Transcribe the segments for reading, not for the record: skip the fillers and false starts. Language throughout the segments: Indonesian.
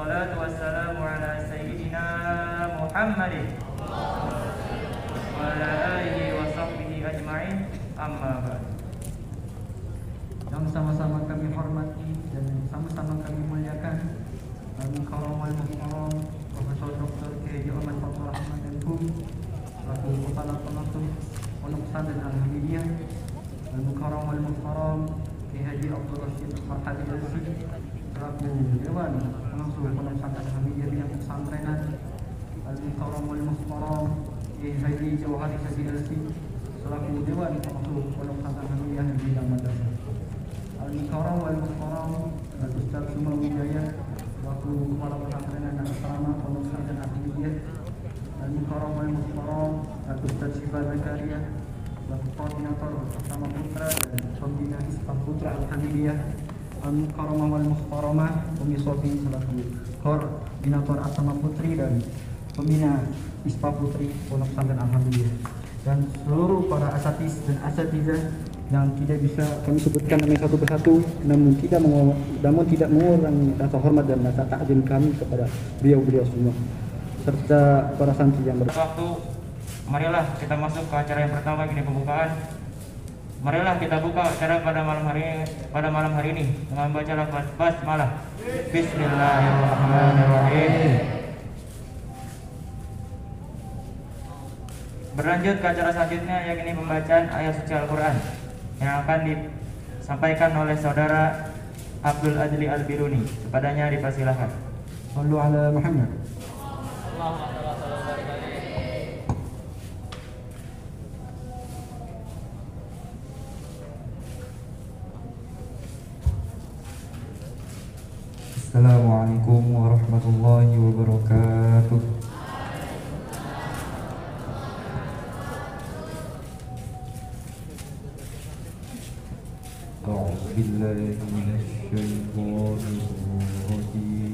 wassalatu wassalamu ala sayyidina Muhammadin wa ala alihi wa sahbihi ajma'in, amma ba'd. Yang sama-sama kami hormati dan sama-sama kami muliakan Al-Mukarram Al-Muhtaram Profesor Dr. K. Ahmad Fathur Rahman M.Hum selaku Kepala Pengasuh Pondok Pesantren Al-Hamidiyah, Al-Mukarram Al-Muhtaram K. Haji Abdul Rashid Farhadi Al-Si selaku Dewan Pengasuh Pondok Pesantren Al-Hamidiyah bidang pesantrenan, Al-Mukarram Al-Muhtaram K. Haji Jawhari Sadi Al-Si selaku Dewan Pengasuh Pondok Pesantren Al-Hamidiyah bidang madrasah, Al-Mukarram Al-Muhtaram Ustaz Sumal Wijaya selaku Kepala Pesantren dan Asrama Pondok Pesantren Al-Hamidiyah, Al-Mukarram Al-Muhtaram Ustaz Syifa Zakaria selaku Koordinator Asrama Putra dan Pembina Hizbah Putra Al-Hamidiyah, Al-Mukarram Al-Muhtaramah Umi Sofi selaku Koordinator Asrama Putri dan Pembina Hizbah Putri Pondok Pesantren Al-Hamidiyah, dan seluruh para asatiz dan asatizah yang tidak bisa kami sebutkan namanya satu persatu, namun tidak mengurangi rasa hormat dan rasa takzim kami kepada beliau-beliau semua serta para santri yang Waktu, marilah kita masuk ke acara yang pertama, ini pembukaan. Marilah kita buka acara pada malam hari ini dengan membaca lafaz basmalah. Bismillahirrahmanirrahim. Berlanjut ke acara selanjutnya, yakni pembacaan ayat suci Al-Quran yang akan disampaikan oleh saudara Abdul Adli Al-Biruni. Kepadanya dipersilahkan. Sallu ala Muhammad. Assalamualaikum warahmatullahi wabarakatuh. A'udzu billahi minasyaitonir rajim.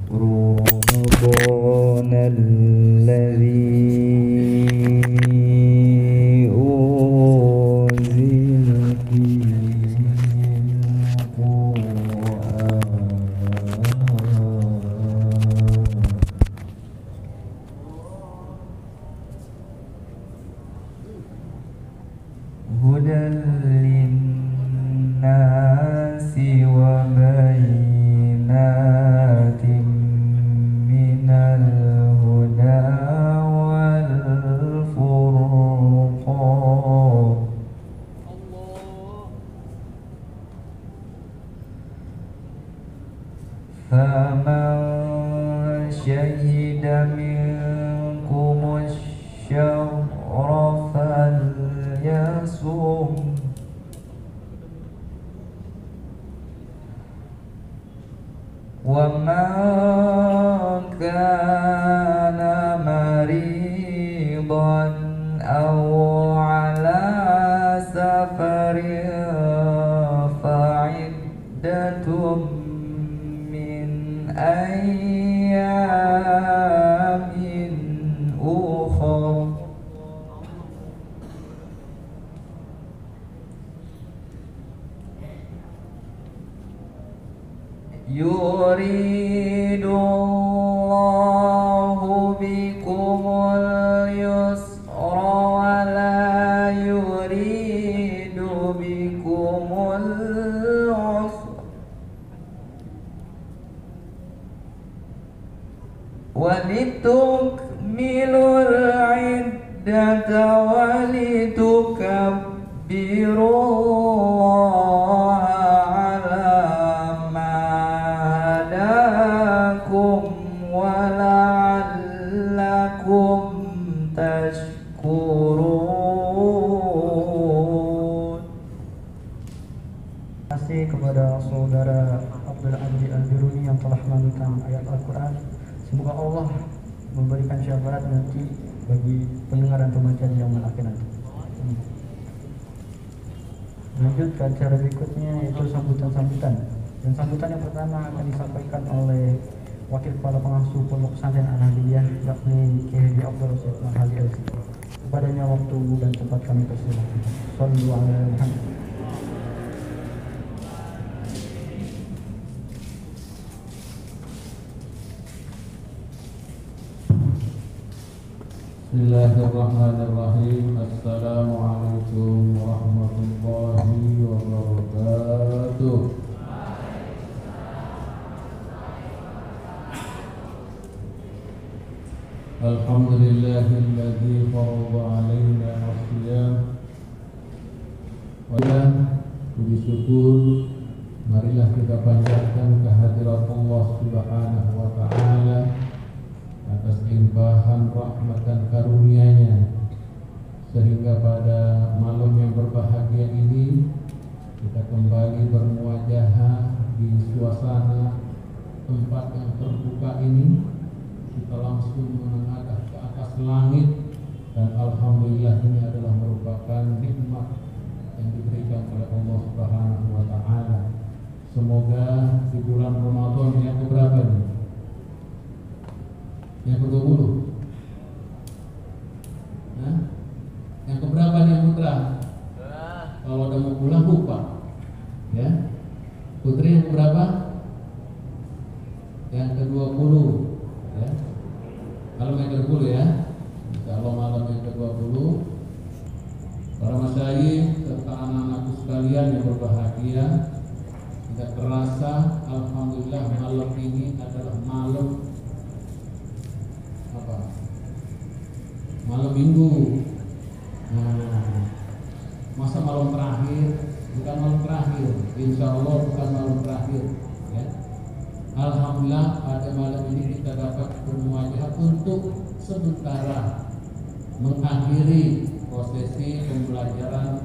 رمضان الذي أنزل فيه القرآن هدى للناس وبينات من الهدى والفرقان فمن شهد منكم الشهر فليصم ومن كان مريضا أو على سفر فعدة من أيام أخر يريد الله بكم اليسر ولا يريد بكم العسر ولتكملوا العدة ولتكبروا الله على ما هداكم ولعلكم تشكرون. Terima kasih kepada saudara Abdul Adli Al-Biruni yang telah melantunkan ayat Al-Quran. Semoga Allah memberikan syafaat nanti bagi pendengar dan pembaca yang akhirat. Lanjut ke acara berikutnya yaitu sambutan-sambutan. Dan sambutan yang pertama akan disampaikan oleh Wakil Kepala Pengasuh Pondok Pesantren Al-Hadiyah, yakni Kiai Haji Abdul Rasyid Al-Hadi LC. Kepadanya waktu dan tempat kami persilahkan. Shallu ala Muhammad. Bismillahirrahmanirrahim. Assalamualaikum warahmatullahi wabarakatuh. Alhamdulillahilladzi farada 'alaina as-shiyam. Puji syukur marilah kita panjatkan kehadirat Allah Subhanahu wa taala atas limpahan rahmat dan karunia-Nya, sehingga pada malam yang berbahagia ini kita kembali bermuajahah di suasana tempat yang terbuka ini. Kita langsung menengadah ke atas langit, dan alhamdulillah ini adalah merupakan nikmat yang diberikan oleh Allah Subhanahu wa taala. Semoga di bulan Ramadan yang keberapa ini? Yang ke-20. Nah, yang keberapa nih yang putra? Kalau udah mau pulang lupa. Ya. Putri yang keberapa? Yang ke-20. Ya. Malam yang ke-20 ya. Insyaallah malam yang ke-20. Para masyayikh serta anak-anakku sekalian yang berbahagia, tidak terasa alhamdulillah malam ini adalah malam apa? Malam Minggu. Nah, masa malam terakhir? Bukan malam terakhir. Insyaallah bukan malam terakhir. Ya. Alhamdulillah pada malam ini kita dapat bermuajah untuk sementara mengakhiri prosesi pembelajaran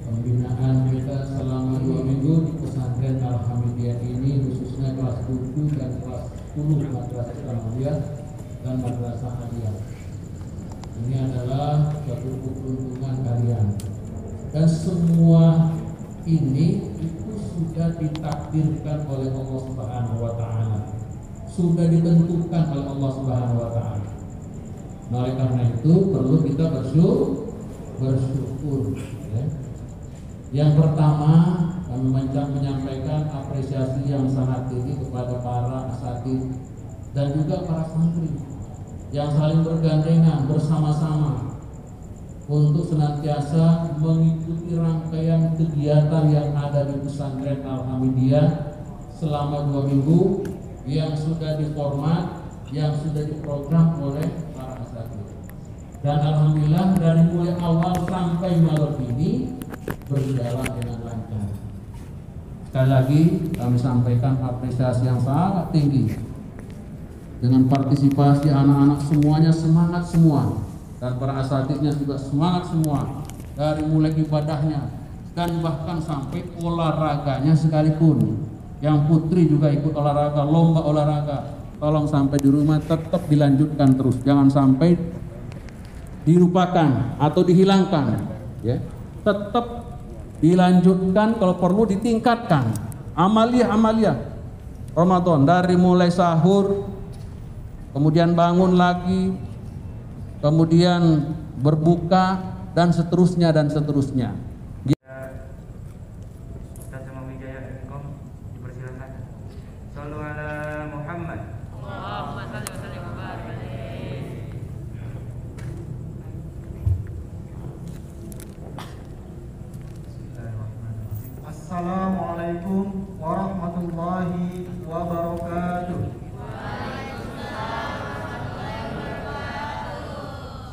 pembinaan kita selama 2 minggu di pesantren Al-Hamidiyah ini, khususnya kelas 7 dan kelas 10 Madrasah Islamiyah dan Madrasah Aliyah. Ini adalah suatu keberuntungan kalian, dan semua ini itu sudah ditakdirkan oleh Allah Subhanahu wa taala, sudah ditentukan oleh Allah Subhanahu wa taala. Nah, oleh karena itu perlu kita bersyukur ya. Yang pertama, kami menyampaikan apresiasi yang sangat tinggi kepada para asatidz dan juga para santri yang saling bergandengan bersama-sama untuk senantiasa mengikuti rangkaian kegiatan yang ada di pesantren Al-Hamidiyah selama 2 minggu yang sudah diformat, yang sudah diprogram oleh para asatidz. Dan alhamdulillah dari mulai awal sampai malam ini berjalan dengan lancar. Sekali lagi kami sampaikan apresiasi yang sangat tinggi dengan partisipasi anak-anak semuanya, semangat semua, dan para asatidnya juga semangat semua, dari mulai ibadahnya dan bahkan sampai olahraganya sekalipun. Yang putri juga ikut olahraga, lomba olahraga. Tolong sampai di rumah tetap dilanjutkan terus, jangan sampai dilupakan atau dihilangkan ya. Tetap dilanjutkan, kalau perlu ditingkatkan amaliyah Ramadan, dari mulai sahur, kemudian bangun lagi, kemudian berbuka, dan seterusnya dan seterusnya. Ustaz Sama Wijaya Enkom dipersilakan. Shallu ala Muhammad. Allahumma shalli wa sallim wa barik alaihi. Assalamualaikum warahmatullahi wabarakatuh.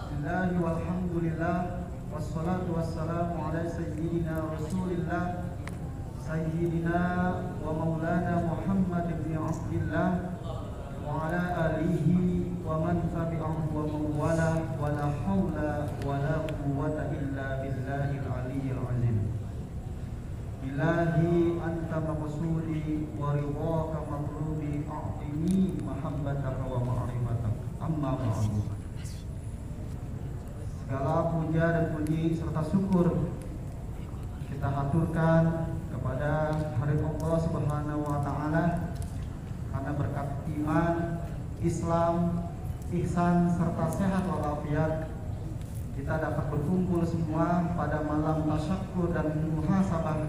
Bismillahi walhamdulillah, wassalatu wassalamu ala sayyidina rasulillah, sayyidina wa maulana Muhammad ibn Abdillah wa ala alihi wa man tabi'ahu wa mawala, wa la hawla wa la quwwata illa billahil aliyyil azim. Ilahi anta maqsudi wa ridhaka matlubi, a'tini mahabbataka wa ma'rifataka. Amma ba'du. puji serta syukur kita haturkan kepada hari Allah Subhanahu wa taala karena berkat iman, Islam, ihsan serta sehat walafiat kita dapat berkumpul semua pada malam tasyakkur dan muhasabah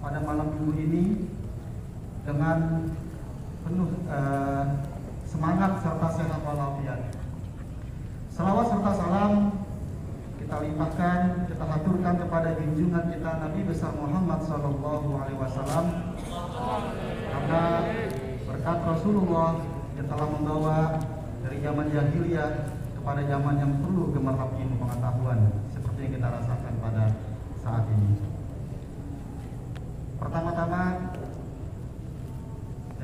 pada malam minggu ini dengan penuh semangat serta sehat walafiat. Selawat serta salam kita limpahkan, kita haturkan kepada junjungan kita Nabi besar Muhammad SAW, karena berkat Rasulullah yang telah membawa dari zaman jahiliyah kepada zaman yang perlu gemerlap ilmu pengetahuan seperti yang kita rasakan pada saat ini. Pertama-tama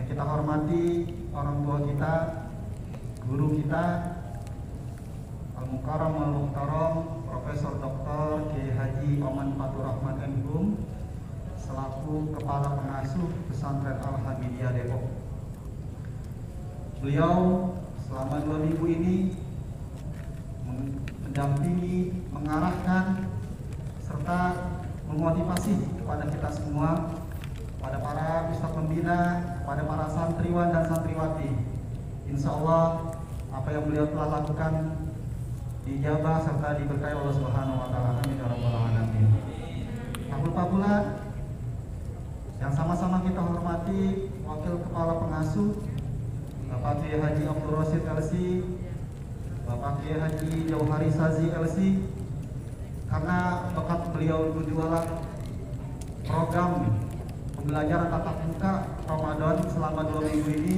yang kita hormati orang tua kita, guru kita, Al-Mukarram Al-Muhtaram Profesor Dr. Kiai Haji Oman Fatur Rahman MHum selaku Kepala Pengasuh Pesantren Al-Hamidiyah Depok. Beliau selama 2 minggu ini mendampingi, mengarahkan serta memotivasi kepada kita semua, pada para ustadz pembina, pada para santriwan dan santriwati. Insya Allah apa yang beliau telah lakukan dijabah serta diberkahi Allah Subhanahu wa taala. Amin ya rabbal alamin. Tak pula yang sama-sama kita hormati Wakil Kepala Pengasuh Bapak Kiai Haji Abdul Rasid LC, Bapak Kiai Haji Jauhari Sazi LC, karena bakat beliau berjualan program pembelajaran tatap muka Ramadan selama 2 minggu ini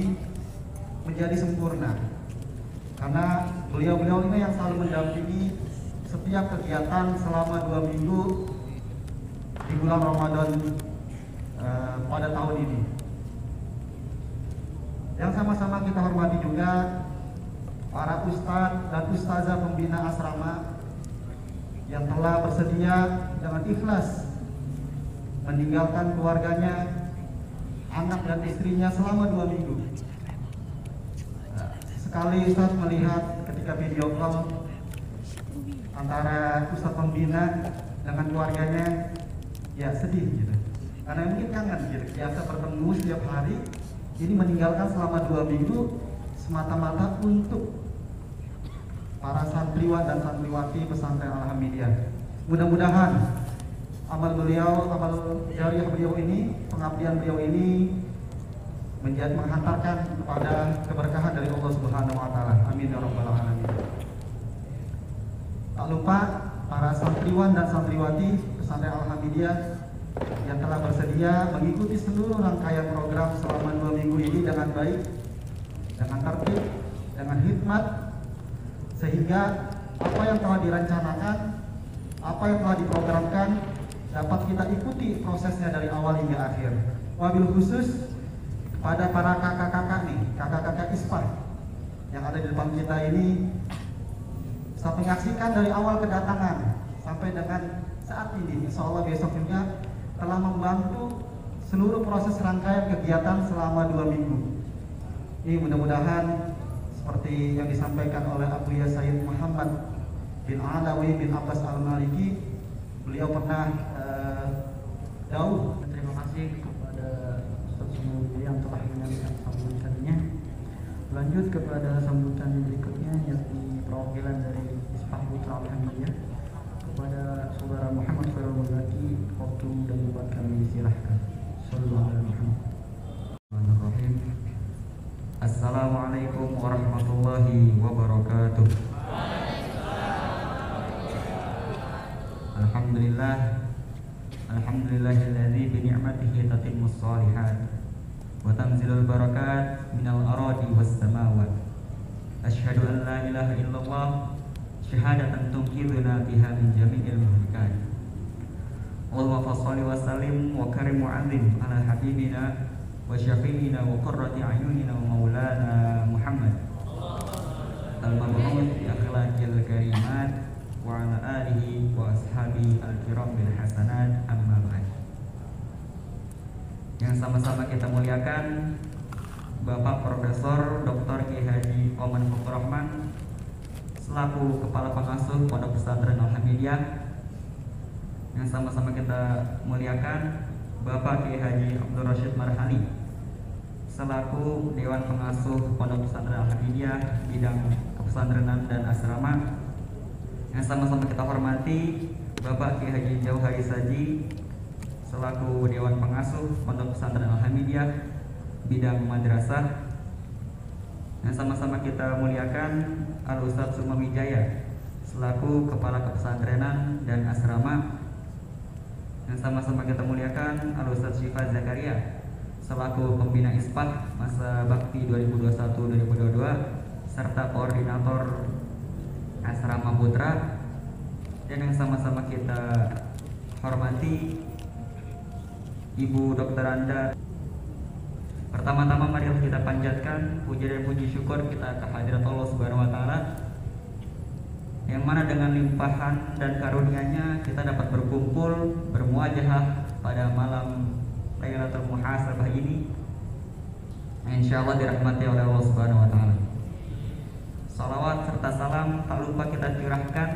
menjadi sempurna. Karena beliau-beliau ini yang selalu mendampingi setiap kegiatan selama 2 minggu di bulan Ramadan pada tahun ini. Yang sama-sama kita hormati juga para ustadz dan ustazah pembina asrama yang telah bersedia dengan ikhlas meninggalkan keluarganya, anak dan istrinya selama 2 minggu. Sekali Ustaz melihat ketika video call antara Ustaz pembina dengan keluarganya, ya sedih gitu. Karena mungkin kangen gitu, biasa bertemu setiap hari, ini meninggalkan selama 2 minggu semata-mata untuk para santriwan dan santriwati pesantren Al-Hamidiyah. Mudah-mudahan amal jariah beliau ini, pengabdian beliau ini menghantarkan kepada keberkahan dari Allah Subhanahu wa taala. Amin ya rabbal alamin. Tak lupa para santriwan dan santriwati pesantren Al-Hamidiyah yang telah bersedia mengikuti seluruh rangkaian program selama 2 minggu ini dengan baik, dengan tertib, dengan hikmat, sehingga apa yang telah direncanakan, apa yang telah diprogramkan dapat kita ikuti prosesnya dari awal hingga akhir. Wabil khusus pada para kakak-kakak nih, kakak-kakak ISPA yang ada di depan kita ini, saya menyaksikan dari awal kedatangan sampai dengan saat ini, insya Allah besok juga telah membantu seluruh proses rangkaian kegiatan selama 2 minggu. Ini mudah-mudahan seperti yang disampaikan oleh Abuya Sayyid Muhammad bin Alawi bin Abbas Al-Maliki, beliau pernah jauh. Terima kasih kepada Ustaz Sumuli yang telah menyampaikan sambutannya. Lanjut kepada sambutan berikutnya, yakni perwakilan dari Isfah Putra Al-Hamidiyah kepada Saudara Muhammad Khairul Mulaki. Waktu dan tempat kami silahkan. Sallallahu alaihi wasallam. Assalamualaikum warahmatullahi wabarakatuh. Alhamdulillah, alhamdulillahilladzi bi ni'matihi tatimmus shalihat wa tanzilul barakat minal aradi was samawat. Asyhadu an la ilaha illallah syahadatan tunqidhuna biha min jami'il muhlikat. Allahumma shalli wa sallim wa karim mu'adzim ala habibina wa syafi'ina wa qurrati a'yunina wa maulana Muhammad al-mab'uts bi akhlaqil karimat wa ala alihi wa ashabi al-kiram bil hasanat, amma ba'd. Yang sama-sama kita muliakan Bapak Profesor Dr. Kiai Haji Oman Fatur Rahman selaku Kepala Pengasuh Pondok Pesantren Al-Hamidiyah yang sama-sama kita muliakan Bapak Kiai Haji Abdul Rashid Marhali selaku Dewan Pengasuh Pondok Pesantren Al-Hamidiyah bidang kepesantrenan dan asrama. Yang sama-sama kita hormati Bapak Kiai Haji Jauhari Saji selaku Dewan Pengasuh Pondok Pesantren Al-Hamidiyah bidang madrasah. Yang sama-sama kita muliakan Al-Ustadz Sumawijaya selaku Kepala Kepesantrenan dan Asrama. Yang sama-sama kita muliakan Al-Ustadz Syifa Zakaria selaku Pembina ISPAH masa bakti 2021-2022 serta Koordinator Asrama Putra. Dan yang sama-sama kita hormati Ibu Dr. Anda. Pertama-tama mari kita panjatkan puji dan puji syukur kita kehadirat Allah Subhanahu wa taala, yang mana dengan limpahan dan karunia-Nya kita dapat berkumpul bermuajahah pada malam Lailatul Muhasabah ini. Insyaallah dirahmati oleh Allah Subhanahu wa taala. Salawat serta salam tak lupa kita curahkan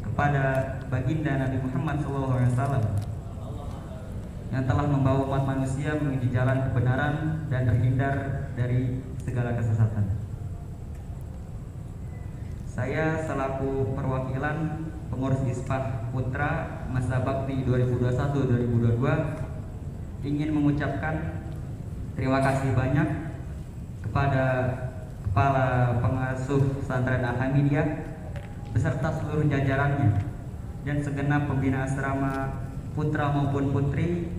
kepada baginda Nabi Muhammad SAW yang telah membawa umat manusia menuju jalan kebenaran dan terhindar dari segala kesesatan. Saya selaku perwakilan pengurus ISPAH Putra masa bakti 2021-2022 ingin mengucapkan terima kasih banyak kepada Kepala Pengasuh Pesantren Al-Hamidiyah beserta seluruh jajarannya dan segenap pembina asrama putra maupun putri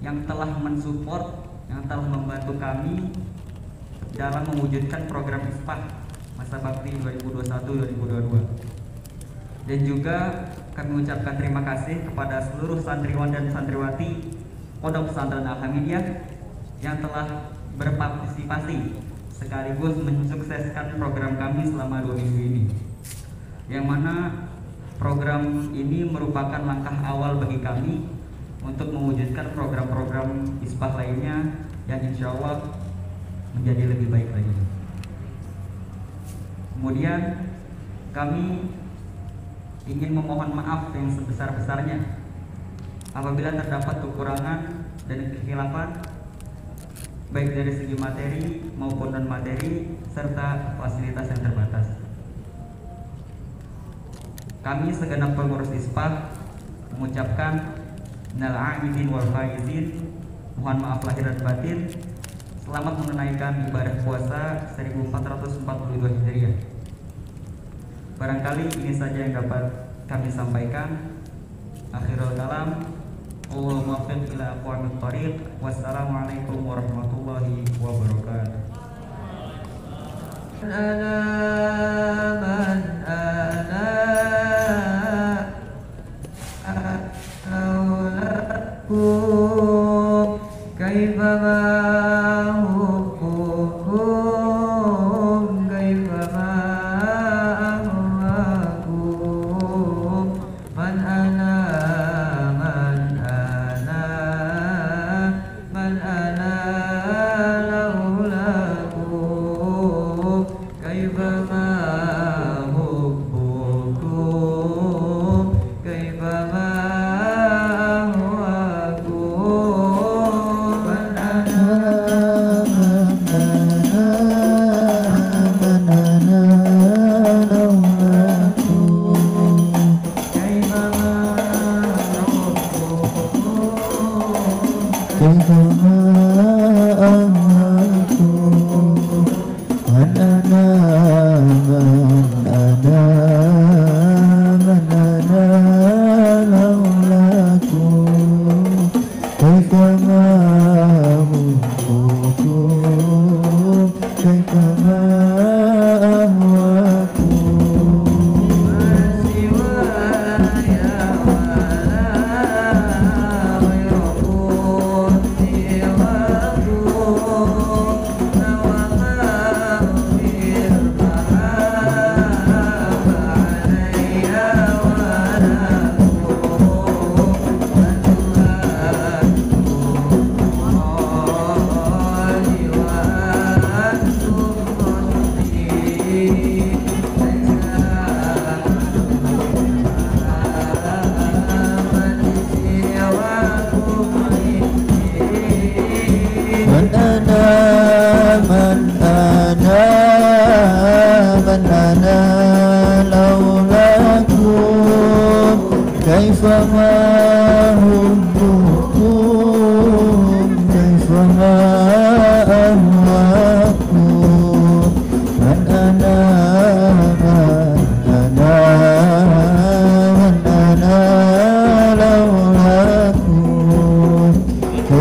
yang telah mensupport, yang telah membantu kami dalam mewujudkan program ISPAH masa bakti 2021-2022. Dan juga kami ucapkan terima kasih kepada seluruh santriwan dan santriwati Pondok Pesantren Al-Hamidiyah yang telah berpartisipasi sekaligus mensukseskan program kami selama 2 minggu ini, yang mana program ini merupakan langkah awal bagi kami untuk mewujudkan program-program ISPAH lainnya yang insya Allah menjadi lebih baik lagi. Kemudian kami ingin memohon maaf yang sebesar-besarnya apabila terdapat kekurangan dan kekhilafan baik dari segi materi maupun non materi serta fasilitas yang terbatas. Kami segenap pengurus ISPAH mengucapkan minal aidin wal faizin, mohon maaf lahir dan batin. Selamat menunaikan ibadah puasa 1442 Hijriah. Barangkali ini saja yang dapat kami sampaikan. Akhirul kalam, Allahumma muwaffiq ila aqwamit thoriq. Wassalamualaikum warahmatullahi wabarakatuh.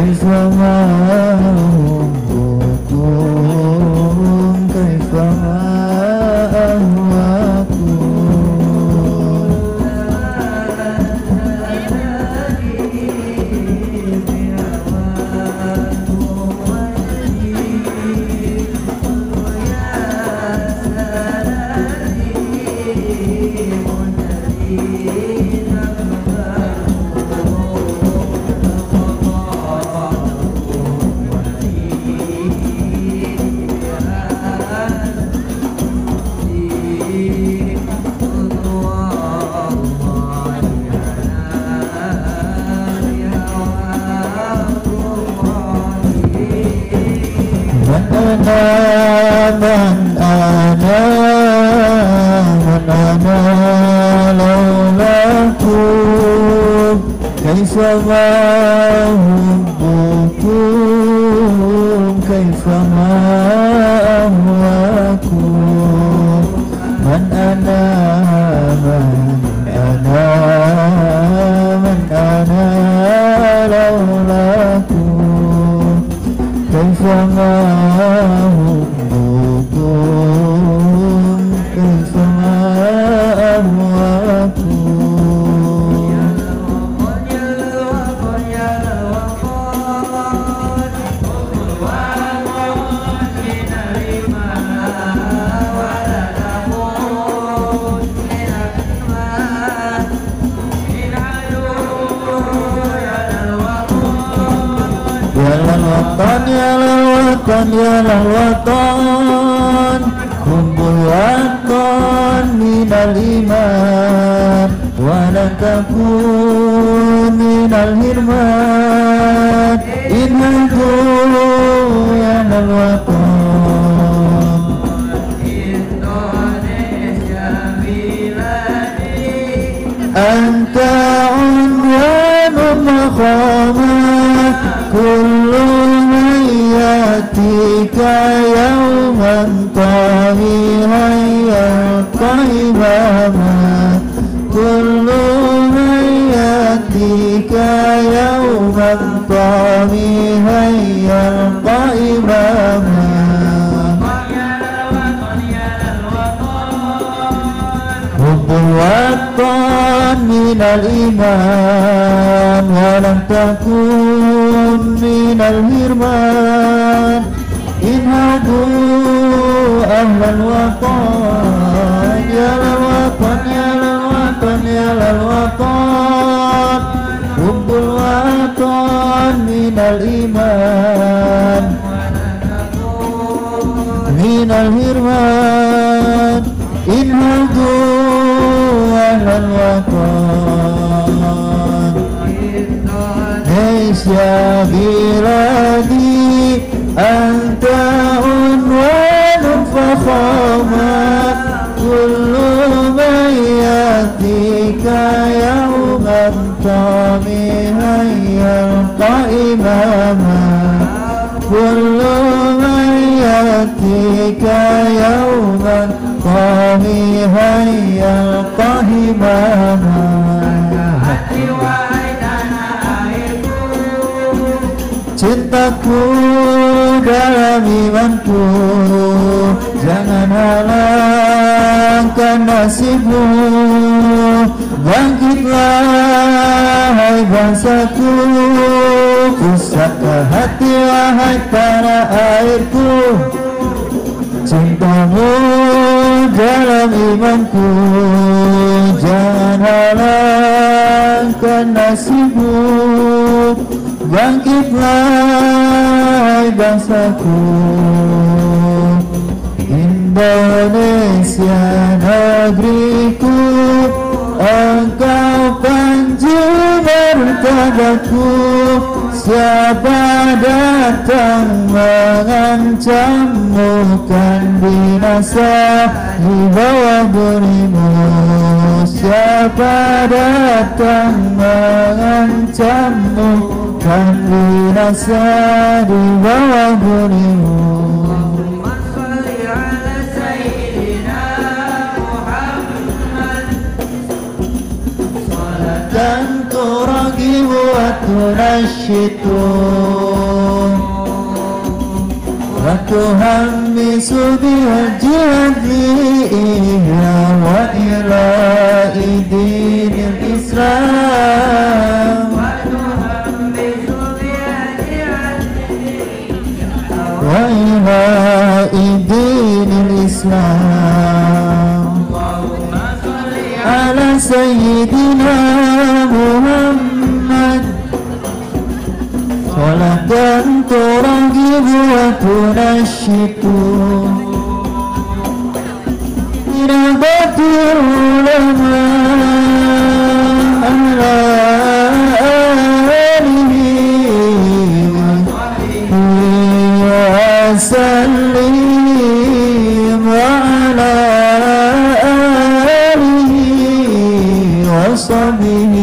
كيف ما أحبكم كيف ما أهواكم من أنا لولاكم كيف ما أحبكم كيف ما أهواكم من أنا لولاكم كيف ما كيف ما Ya lalwatan kumpul watan minal iman wala takun minal hirman inhadu ya lalwatan Indonesia biladi anta unwanun maqamat kullu yatika yawman tahiran yalqa imama kullu yatika yawman tahiran yalqa imama hubbul watan minal iman walam takun minal hirman inhadu ahlal watan ya lal watan ya lal watan ya lal watan hubbul watan minal iman minal hirman inhadu ahlal watan Indonesia biladi anta unwanun fakhamat kullu man yatika yawman tamihan yalqa imama kullu man yatika yawman tamihan yalqa imama cintaku dalam imanku jangan halangkan nasibmu bangkitlah hai bangsaku pusaka hati wahai tanah airku cintamu dalam imanku jangan halangkan nasibmu bangkitlah bangsaku Indonesia negeriku engkau panji martabatku siapa datang mengancammu kan binasa di bawah dirimu siapa datang mengancammu kan binasa di bawah dirimu dan turagibu wa tunasya الشتوم وتهمس بها الجهاد وإلى دين الإسلام وإلى دين الإسلام على سيدنا محمد صلاة ترغب وتنشط إرادة العلماء على آله وسلم وعلى آله وصحبه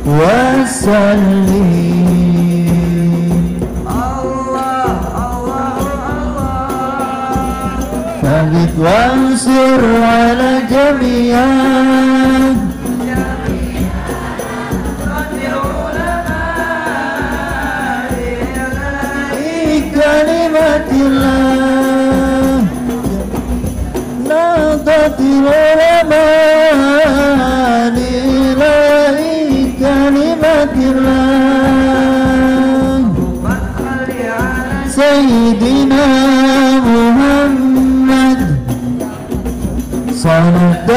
وسلم ثبت وانصر على جميع كلمة الله نهضة العلماء لله كلمة الله سيدنا محمد صلاة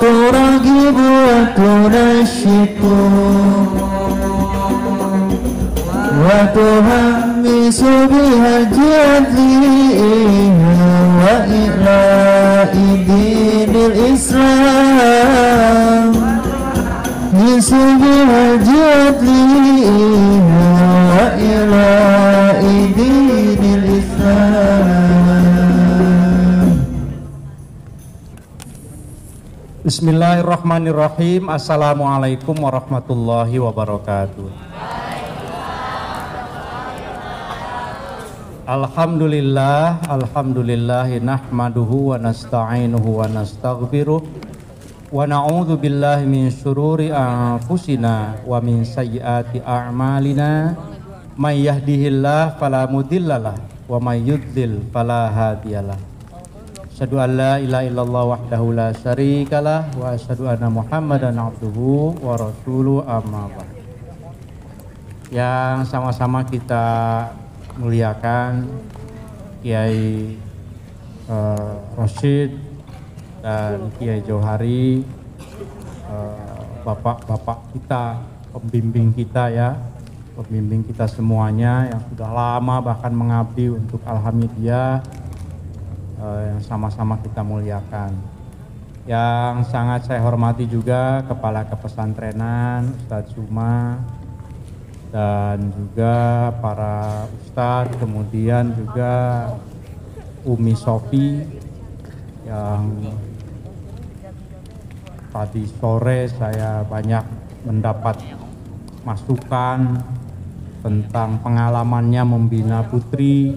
ترغب وتنشط وتهمس بها الجهاد وإلى دين الإسلام همس بها الجهاد وإلى دين الإسلام. Bismillahirrahmanirrahim. Assalamualaikum warahmatullahi wabarakatuh. Alhamdulillah, alhamdulillahi nahmaduhu wa nasta'inuhu wa nastaghfiruh wa na'udzu billahi min syururi anfusina wa min sayyiati a'malina may yahdihillahu fala mudhillalah wa may yudhlil fala hadiyalah. Asyhadu an la ilaha illallah wahdahu la syarikalah wa asyhadu anna Muhammadan abduhu wa rasuluhu amma ba'd. Yang sama-sama kita muliakan Kiai Rosyid dan Kiai Johari, bapak-bapak kita, pembimbing kita ya, pembimbing kita semuanya yang sudah lama bahkan mengabdi untuk Alhamidiyah, yang sama-sama kita muliakan. Yang sangat saya hormati juga Kepala Kepesantrenan Ustadz Suma, dan juga para ustadz, kemudian juga Umi Sofi yang tadi sore saya banyak mendapat masukan tentang pengalamannya membina putri.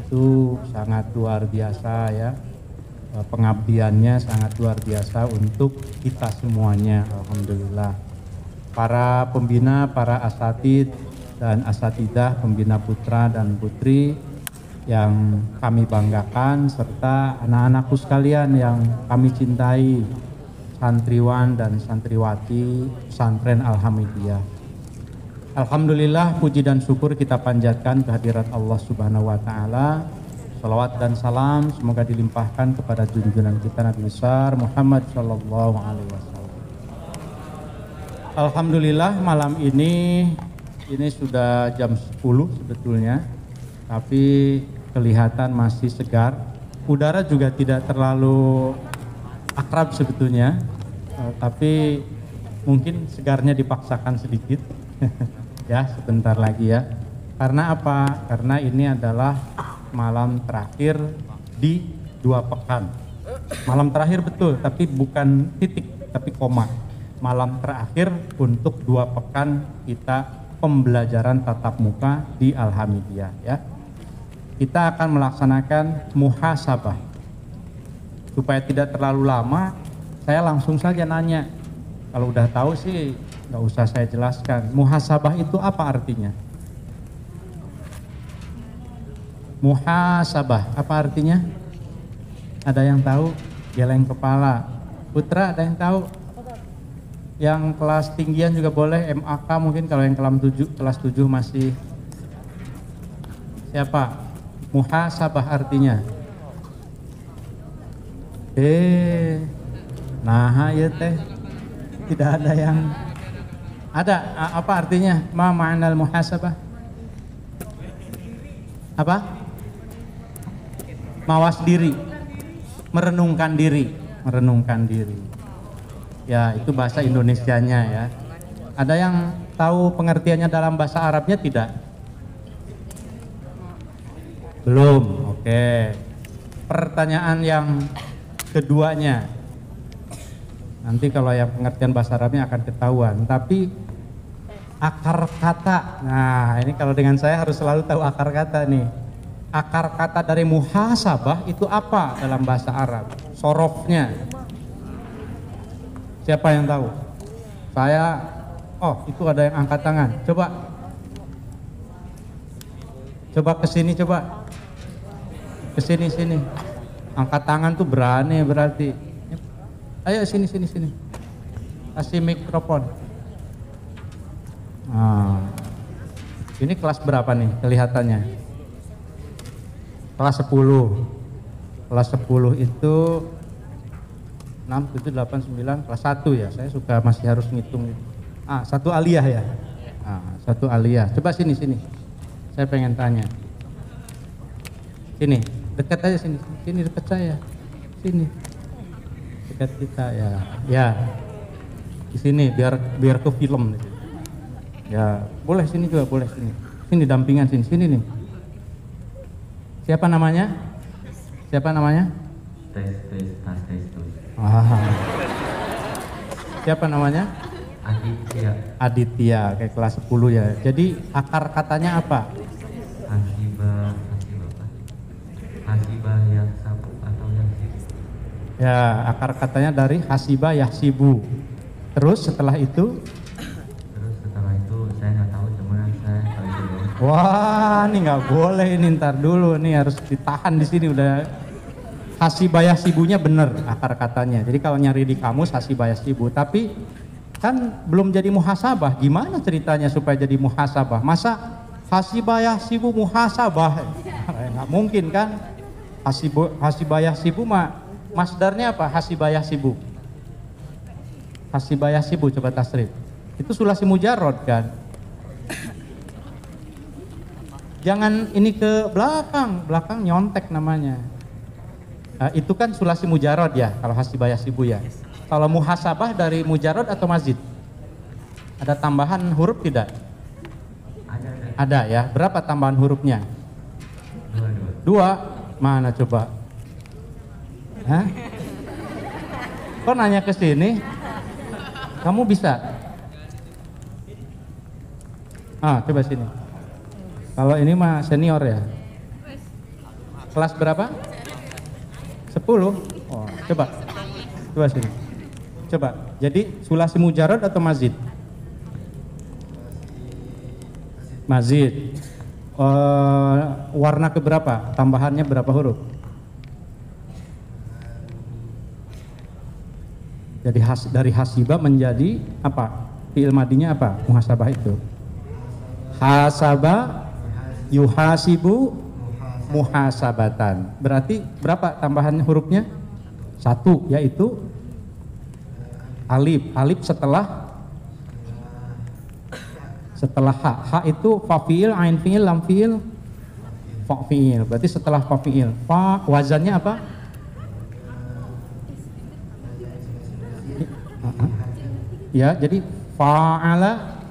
Itu sangat luar biasa ya, pengabdiannya sangat luar biasa untuk kita semuanya, alhamdulillah. Para pembina, para asatid dan asatidah pembina putra dan putri yang kami banggakan, serta anak-anakku sekalian yang kami cintai, santriwan dan santriwati pesantren Alhamidiyah. Alhamdulillah, puji dan syukur kita panjatkan kehadirat Allah Subhanahu wa Ta'ala. Salawat dan salam semoga dilimpahkan kepada junjungan kita Nabi besar Muhammad Sallallahu Alaihi Wasallam. Alhamdulillah, malam ini sudah jam 10 sebetulnya, tapi kelihatan masih segar. Udara juga tidak terlalu akrab sebetulnya, tapi mungkin segarnya dipaksakan sedikit ya, sebentar lagi ya. Karena apa? Karena ini adalah malam terakhir di 2 pekan. Malam terakhir betul, tapi bukan titik, tapi koma. Malam terakhir untuk 2 pekan kita pembelajaran tatap muka di Alhamidiyah ya. Kita akan melaksanakan muhasabah. Supaya tidak terlalu lama, saya langsung saja nanya, Kalau udah tahu sih nggak usah saya jelaskan. Muhasabah itu apa artinya? Muhasabah apa artinya? Ada yang tahu? Geleng kepala. Putra ada yang tahu? Yang kelas tinggian juga boleh, MAK mungkin kalau yang kelas 7 masih. Siapa? Muhasabah artinya. Nah ya teh. Tidak ada yang ada. Apa artinya? Ma ma'anal muhasabah? Apa? Mawas diri, merenungkan diri, merenungkan diri. Ya, itu bahasa Indonesianya ya. Ada yang tahu pengertiannya dalam bahasa Arabnya tidak? Belum. Oke. Pertanyaan yang keduanya. Nanti kalau yang pengertian bahasa Arabnya akan ketahuan. Tapi akar kata. Nah, ini kalau dengan saya harus selalu tahu akar kata nih. Akar kata dari muhasabah itu apa dalam bahasa Arab? Sorofnya. Siapa yang tahu? Saya. Oh, itu ada yang angkat tangan. Coba. Coba kesini, coba. Kesini, sini. Angkat tangan tuh berani berarti. Ayo sini. Kasih mikrofon. Nah, ini kelas berapa nih kelihatannya? Kelas 10. Kelas 10 itu 6, 7, 8, 9, kelas 1 ya. Saya suka masih harus ngitung. Satu aliyah ya. Satu aliyah. Coba sini. Saya pengen tanya. Sini, dekat aja sini. Sini dekat saya. Sini. Dekat kita ya. Ya. Di sini biar ke film. Ya, boleh sini juga, boleh sini. Sini dampingan sini nih. Siapa namanya? Tes. Siapa namanya? Aditya, kayak kelas 10 ya. Jadi akar katanya apa? Hasibah yang sabu atau yang sibu. Ya, akar katanya dari hasiba yahsibu. Terus setelah itu saya nggak tahu, cuman saya tahu dulu. Wah, ini nggak boleh, ini ntar dulu, nih harus ditahan di sini udah. Hasibayah sibunya bener akar katanya. Jadi kalau nyari di kamus hasibayah sibu, tapi kan belum jadi muhasabah. Gimana ceritanya supaya jadi muhasabah? Masa hasibayah sibu muhasabah? Nggak mungkin kan? Hasibayah sibu mah masdarnya apa? Hasibayah sibu. Hasibayah sibu, coba tasrif. Itu sulasi mujarrad kan? Jangan ini ke belakang nyontek namanya. Itu kan sulasi mujarrad ya, kalau hasibayah sibu ya. Kalau muhasabah dari mujarrad atau mazid? Ada tambahan huruf tidak? Ada ya. Berapa tambahan hurufnya? Dua. Mana coba? Hah? Kok nanya ke sini? Kamu bisa? Coba sini. Kalau ini mah senior ya. Kelas berapa? 10. Oh, coba sini. Coba. Jadi sulasi mujarrad atau mazid? Mazid. Warna keberapa? Tambahannya berapa huruf? Jadi dari hasibah menjadi apa? Fi'il madinya apa? Muhasabah itu. Hasabah yuhasibu muhasabatan. Berarti berapa tambahan hurufnya? 1, yaitu alif. Alif setelah ha. Ha itu fa fi'il, ain fi'il, lam fi'il, fa fi'il. Berarti setelah fa fi'il. Fa wazannya apa? Ya, jadi fa'ala.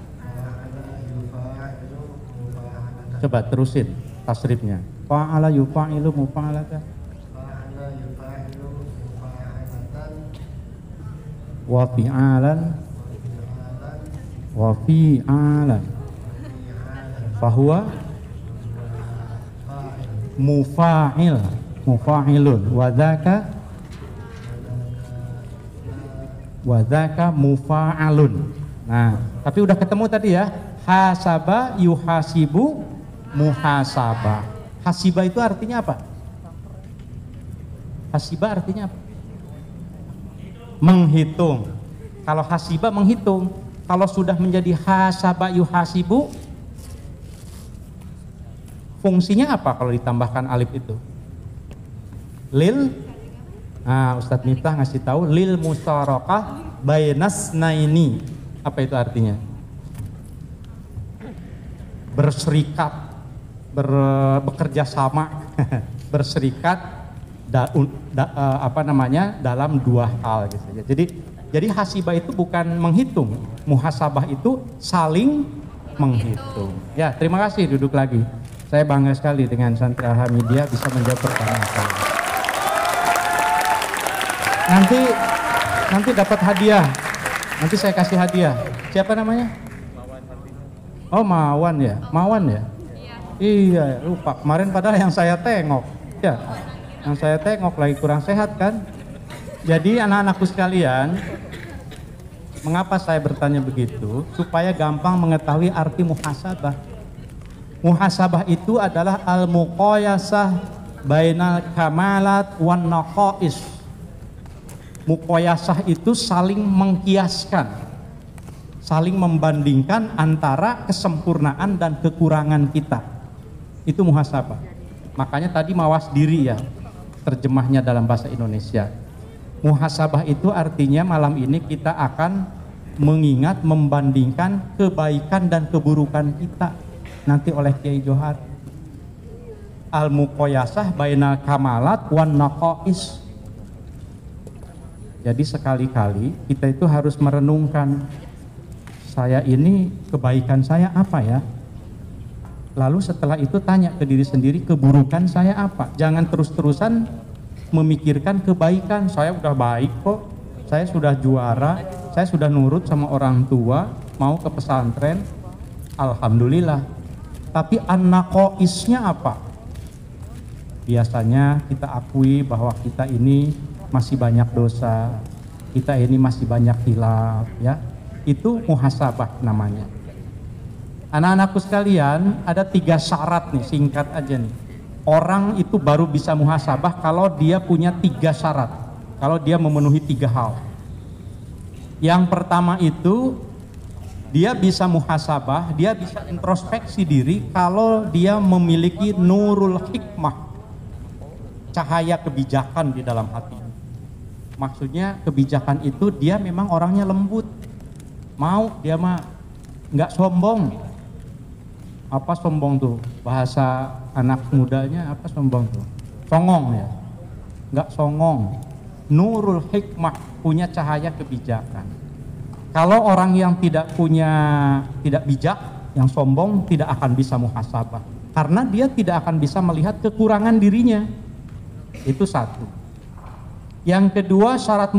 Coba terusin tasrifnya. Fa'ala yufa'ilu mufa'alatan. Wa fi'alan. Wa fi'alan. Fahuwa mufa'ilun. Wa dzaka wa dzaka mufa'alun. Nah, tapi udah ketemu tadi ya. Hasaba yuhasibu muhasabah. Hasiba itu artinya apa? Hasiba artinya apa? Menghitung. Kalau hasiba menghitung. Kalau sudah menjadi hasaba yuhasibu, fungsinya apa kalau ditambahkan alif itu? Lil, nah Ustadz Miftah ngasih tahu lil musyarakah bainas naini. Apa itu artinya? Berserikat, bekerja sama, berserikat dalam dua hal gitu. Jadi hasibah itu bukan menghitung, muhasabah itu saling menghitung. Ya, terima kasih, duduk lagi. Saya bangga sekali dengan santri Alhamidiyah bisa menjawab pertanyaan saya. Nanti dapat hadiah. Nanti saya kasih hadiah. Siapa namanya? Oh, Mawan ya? Mawan ya? Iya, lupa. Kemarin padahal yang saya tengok. Ya, yang saya tengok lagi kurang sehat kan? Jadi anak-anakku sekalian, mengapa saya bertanya begitu? Supaya gampang mengetahui arti muhasabah. Muhasabah itu adalah al-muqayasah bainal kamalat wan naqais. Muqayasah itu saling mengkiaskan, saling membandingkan antara kesempurnaan dan kekurangan kita. Itu muhasabah. Makanya tadi mawas diri ya, terjemahnya dalam bahasa Indonesia. Muhasabah itu artinya malam ini kita akan mengingat, membandingkan kebaikan dan keburukan kita nanti oleh Kiai Johar. Al-muqayasah bainal kamalat wan naqais. Jadi sekali-kali kita itu harus merenungkan, saya ini kebaikan saya apa ya? Lalu setelah itu tanya ke diri sendiri, keburukan saya apa? Jangan terus-terusan memikirkan kebaikan, saya udah baik kok, saya sudah juara, saya sudah nurut sama orang tua, mau ke pesantren, alhamdulillah. Tapi an-naqaisnya apa? Biasanya kita akui bahwa kita ini masih banyak dosa, kita ini masih banyak hilaf, ya. Itu muhasabah namanya. Anak-anakku sekalian, ada 3 syarat nih, singkat aja nih. Orang itu baru bisa muhasabah kalau dia punya 3 syarat, kalau dia memenuhi 3 hal. Yang pertama itu, dia bisa muhasabah, dia bisa introspeksi diri kalau dia memiliki nurul hikmah, cahaya kebijakan di dalam hati. Maksudnya kebijakan itu dia memang orangnya lembut, dia mah nggak sombong. Apa sombong tuh? Bahasa anak mudanya apa sombong tuh? Songong ya? Nggak songong. Nurul hikmah, punya cahaya kebijakan. Kalau orang yang tidak bijak, yang sombong tidak akan bisa muhasabah. Karena dia tidak akan bisa melihat kekurangan dirinya. Itu satu. Yang kedua, syarat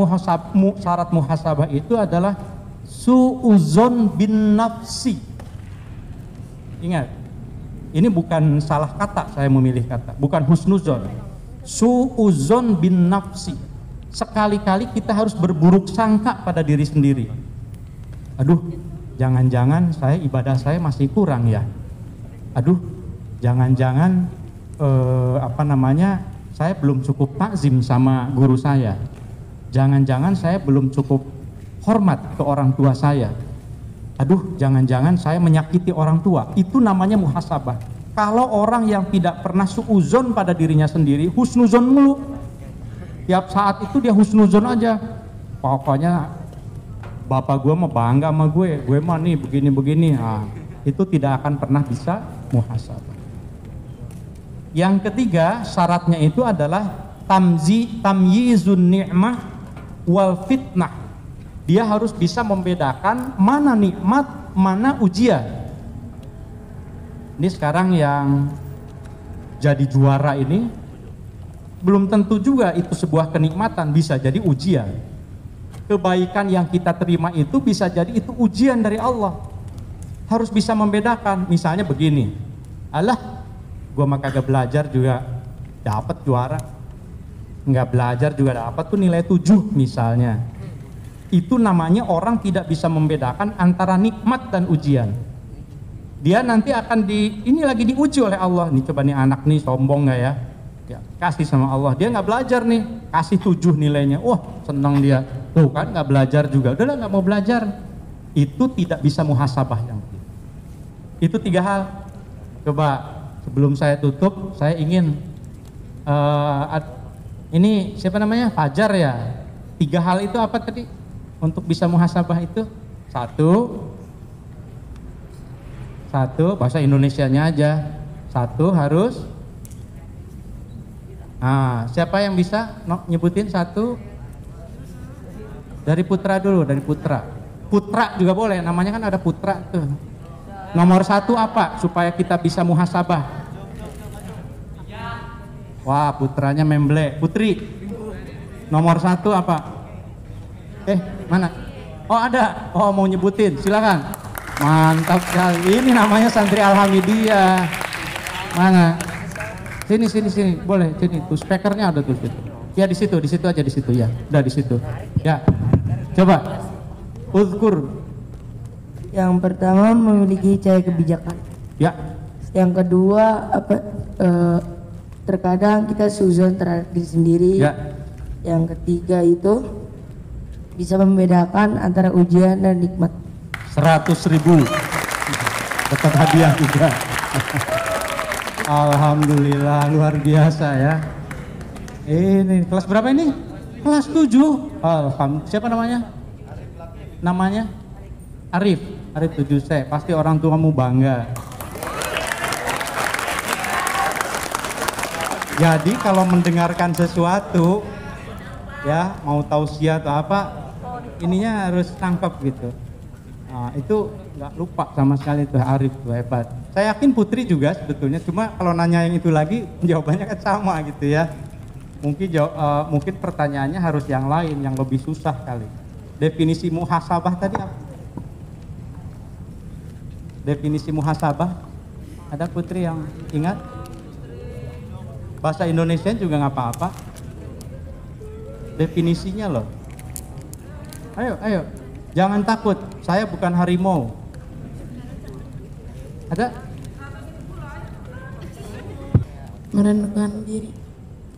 muhasabah itu adalah su'uzon bin nafsi. Ingat, ini bukan salah kata, saya memilih kata, bukan husnuzon. Su'uzon bin nafsi. Sekali-kali kita harus berburuk sangka pada diri sendiri. Aduh, jangan-jangan ibadah saya masih kurang ya. Aduh, jangan-jangan saya belum cukup takzim sama guru saya. Jangan-jangan saya belum cukup hormat ke orang tua saya. Aduh, jangan-jangan saya menyakiti orang tua. Itu namanya muhasabah. Kalau orang yang tidak pernah suuzon pada dirinya sendiri, husnuzon mulu. Tiap saat itu dia husnuzon aja. Pokoknya bapak gue mah bangga sama gue mah nih begini-begini. Nah, itu tidak akan pernah bisa muhasabah. Yang ketiga, syaratnya itu adalah tamyizun ni'mah wal fitnah. Dia harus bisa membedakan mana nikmat, mana ujian. Ini sekarang yang jadi juara ini belum tentu juga itu sebuah kenikmatan, bisa jadi ujian. Kebaikan yang kita terima itu bisa jadi itu ujian dari Allah. Harus bisa membedakan. Misalnya begini, alah, gua mah kagak belajar juga dapat juara, nggak belajar juga dapat tuh nilai 7 misalnya. Itu namanya orang tidak bisa membedakan antara nikmat dan ujian. Dia nanti akan ini lagi diuji oleh Allah. Nih coba nih anak nih sombong nggak ya? Ya, kasih sama Allah. Dia nggak belajar nih, kasih 7 nilainya. Wah, senang dia. Tuh kan nggak belajar juga. Udahlah nggak mau belajar. Itu tidak bisa muhasabah yang begitu. Itu 3 hal. Coba sebelum saya tutup, saya ingin ini siapa namanya? Fajar ya. 3 hal itu apa tadi? Untuk bisa muhasabah itu satu bahasa Indonesianya aja. Satu harus. Nah, siapa yang bisa nyebutin satu? Dari Putra dulu, dari Putra. Putra juga boleh, namanya kan ada Putra tuh. Nomor 1 apa supaya kita bisa muhasabah? Wah, putranya memble. Putri, nomor 1 apa? Mana? Oh ada, oh mau nyebutin, silakan. Mantap sekali, ini namanya santri Alhamidiyah. Mana? Sini, boleh, sini. Tuh speakernya ada tuh situ. Ya di situ aja di situ ya. Udah di situ. Ya. Coba. Uzkur. Yang pertama memiliki cahaya kebijakan. Ya. Yang kedua terkadang kita suzon terhadap diri sendiri. Ya. Yang ketiga itu bisa membedakan antara ujian dan nikmat. 100.000. Dapat hadiah juga. Alhamdulillah, luar biasa ya. Ini kelas berapa ini? Kelas 7. Alhamdulillah. Siapa namanya? Namanya? Arif 7C. Pasti orang tuamu bangga. Jadi kalau mendengarkan sesuatu ya, mau tausiah atau apa, ininya harus tangkap gitu. Nah, itu nggak lupa sama sekali tuh Arif tuh, hebat. Saya yakin Putri juga sebetulnya, cuma kalau nanya yang itu lagi jawabannya kan sama gitu ya. Mungkin pertanyaannya harus yang lain, yang lebih susah kali. Definisi muhasabah tadi apa? Definisi muhasabah ada Putri yang ingat? Bahasa Indonesia juga nggak apa-apa. Definisinya loh. Ayo. Jangan takut, saya bukan harimau. Ada? Merenungkan diri.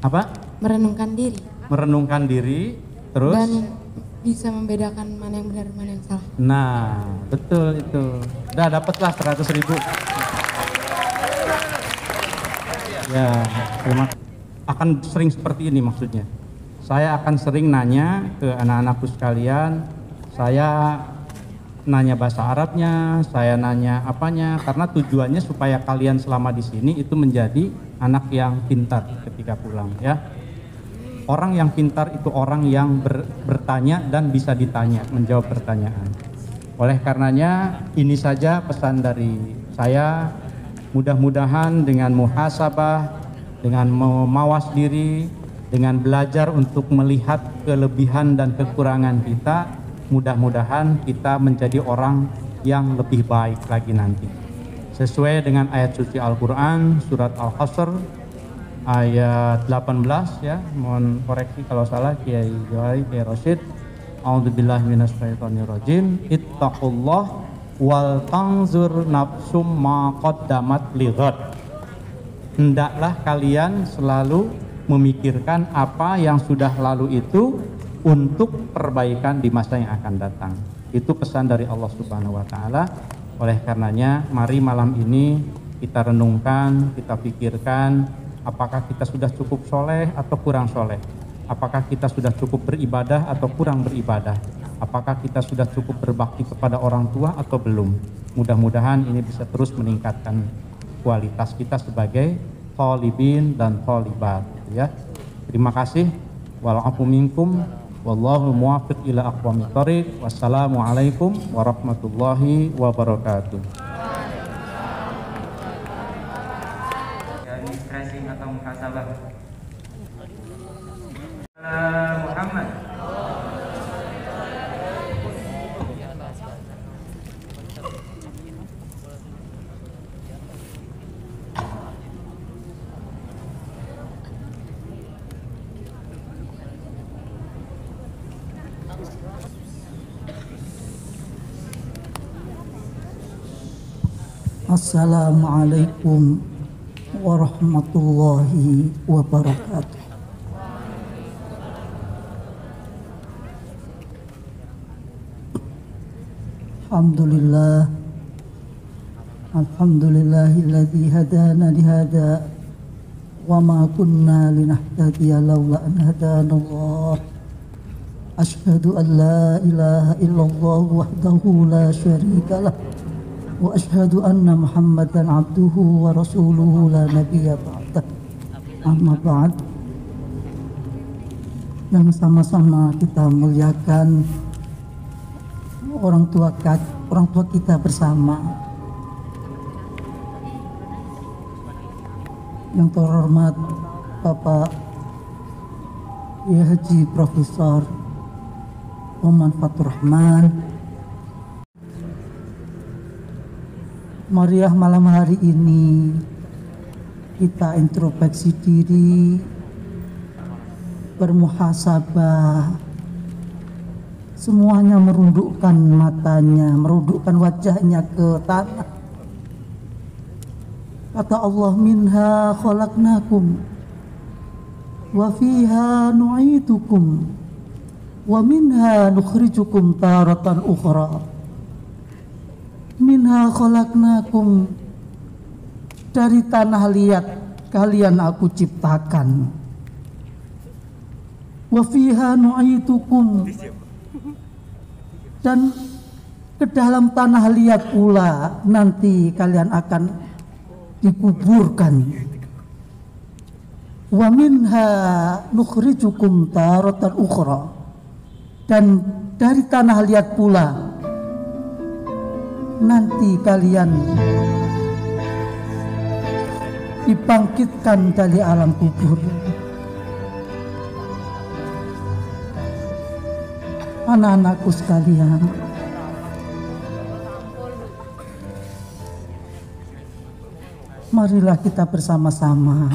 Apa? Merenungkan diri. Merenungkan diri, terus? Dan bisa membedakan mana yang benar, mana yang salah. Nah, betul itu. Udah dapatlah 100.000. Ya, terima kasih. Akan sering seperti ini maksudnya. Saya akan sering nanya ke anak-anakku sekalian. Saya nanya bahasa Arabnya, saya nanya apanya, karena tujuannya supaya kalian selama di sini itu menjadi anak yang pintar ketika pulang ya. Orang yang pintar itu orang yang bertanya dan bisa ditanya, menjawab pertanyaan. Oleh karenanya ini saja pesan dari saya. Mudah-mudahan dengan muhasabah, dengan memawas diri, dengan belajar untuk melihat kelebihan dan kekurangan kita, mudah-mudahan kita menjadi orang yang lebih baik lagi nanti. Sesuai dengan ayat suci Al-Quran, surat Al-Hasr, ayat 18 ya, mohon koreksi kalau salah Kiai Johari, Kiai Rosyid. A'udzubillahi minasyaitonirrajim. Ittaqullah wal tanzur nafsum ma qaddamat lighad. Hendaklah kalian selalu memikirkan apa yang sudah lalu itu untuk perbaikan di masa yang akan datang. Itu pesan dari Allah Subhanahu wa taala. Oleh karenanya, mari malam ini kita renungkan, kita pikirkan apakah kita sudah cukup soleh atau kurang soleh. Apakah kita sudah cukup beribadah atau kurang beribadah. Apakah kita sudah cukup berbakti kepada orang tua atau belum. Mudah-mudahan ini bisa terus meningkatkan kualitas kita sebagai thalibin dan thalibat ya. Terima kasih. Wa'alaikum minkum. Wallahu muwaffiq ila aqwamit thoriq. Wassalamualaikum warahmatullahi wabarakatuh. Dari stressing atau muhasabah. Muhammad. Assalamualaikum warahmatullahi wabarakatuh. Alhamdulillah, alhamdulillahilladzi hadana lihada wa ma kunna linahtadiya laula an hadanallah. Asyhadu an la ilaha illallah wahdahu la syarika lah wa asyhadu anna Muhammadan abduhu wa rasuluhu la nabiyya ba'dah. Amma ba'd. Yang sama-sama kita muliakan orang tua kita bersama. Yang terhormat Bapak Haji Profesor Oman Fatur Rahman. Mariah malam hari ini kita introspeksi diri, bermuhasabah, semuanya merundukkan matanya, merundukkan wajahnya ke tanah. Kata Allah, minha khalaqnakum wa fiha nu'itukum wa minha nukhrijukum taratan ukhra. Minha khalaqnakum, dari tanah liat kalian aku ciptakan. Wa fiha nu'itukum, dan ke dalam tanah liat pula nanti kalian akan dikuburkan. Wa minha nukhrijukum taratan ukhra, dan dari tanah liat pula nanti kalian dibangkitkan dari alam kubur. Anak-anakku sekalian, marilah kita bersama-sama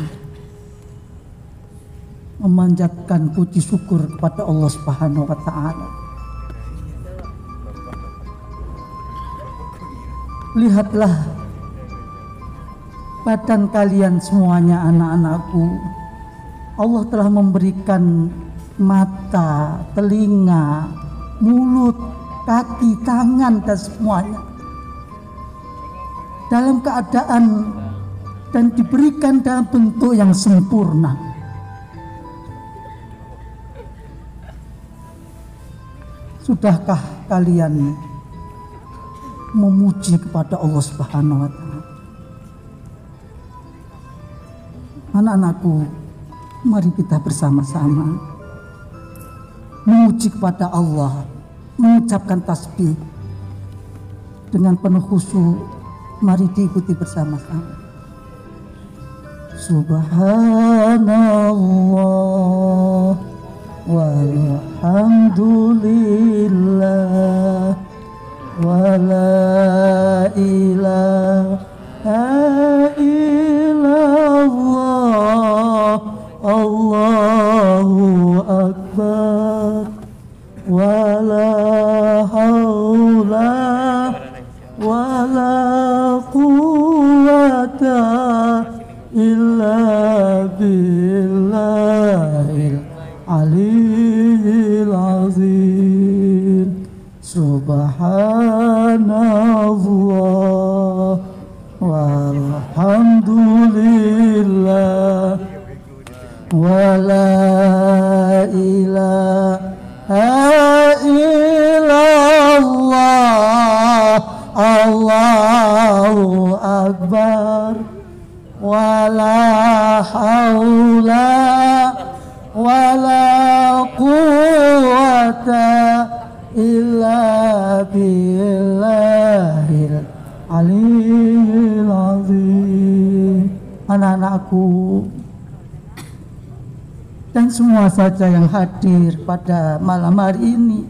memanjatkan puji syukur kepada Allah Subhanahu wa Ta'ala. Lihatlah badan kalian semuanya, anak-anakku. Allah telah memberikan mata, telinga, mulut, kaki, tangan, dan semuanya dalam keadaan dan diberikan dalam bentuk yang sempurna. Sudahkah kalian memuji kepada Allah Subhanahu wa Ta'ala? Anak-anakku, mari kita bersama-sama memuji kepada Allah, mengucapkan tasbih dengan penuh khusyuk. Mari diikuti bersama-sama. Subhanallah walhamdulillah wa la ilaha illallah, Allahu akbar, wa la haula wa la quwwata illa billahil aliyyil azim. Subhanallah walhamdulillah wa la ilaha illallah, Allahu akbar, wa la haula wa la quwwata illa billahil aliyyil azim. Anak-anakku dan semua saja yang hadir pada malam hari ini,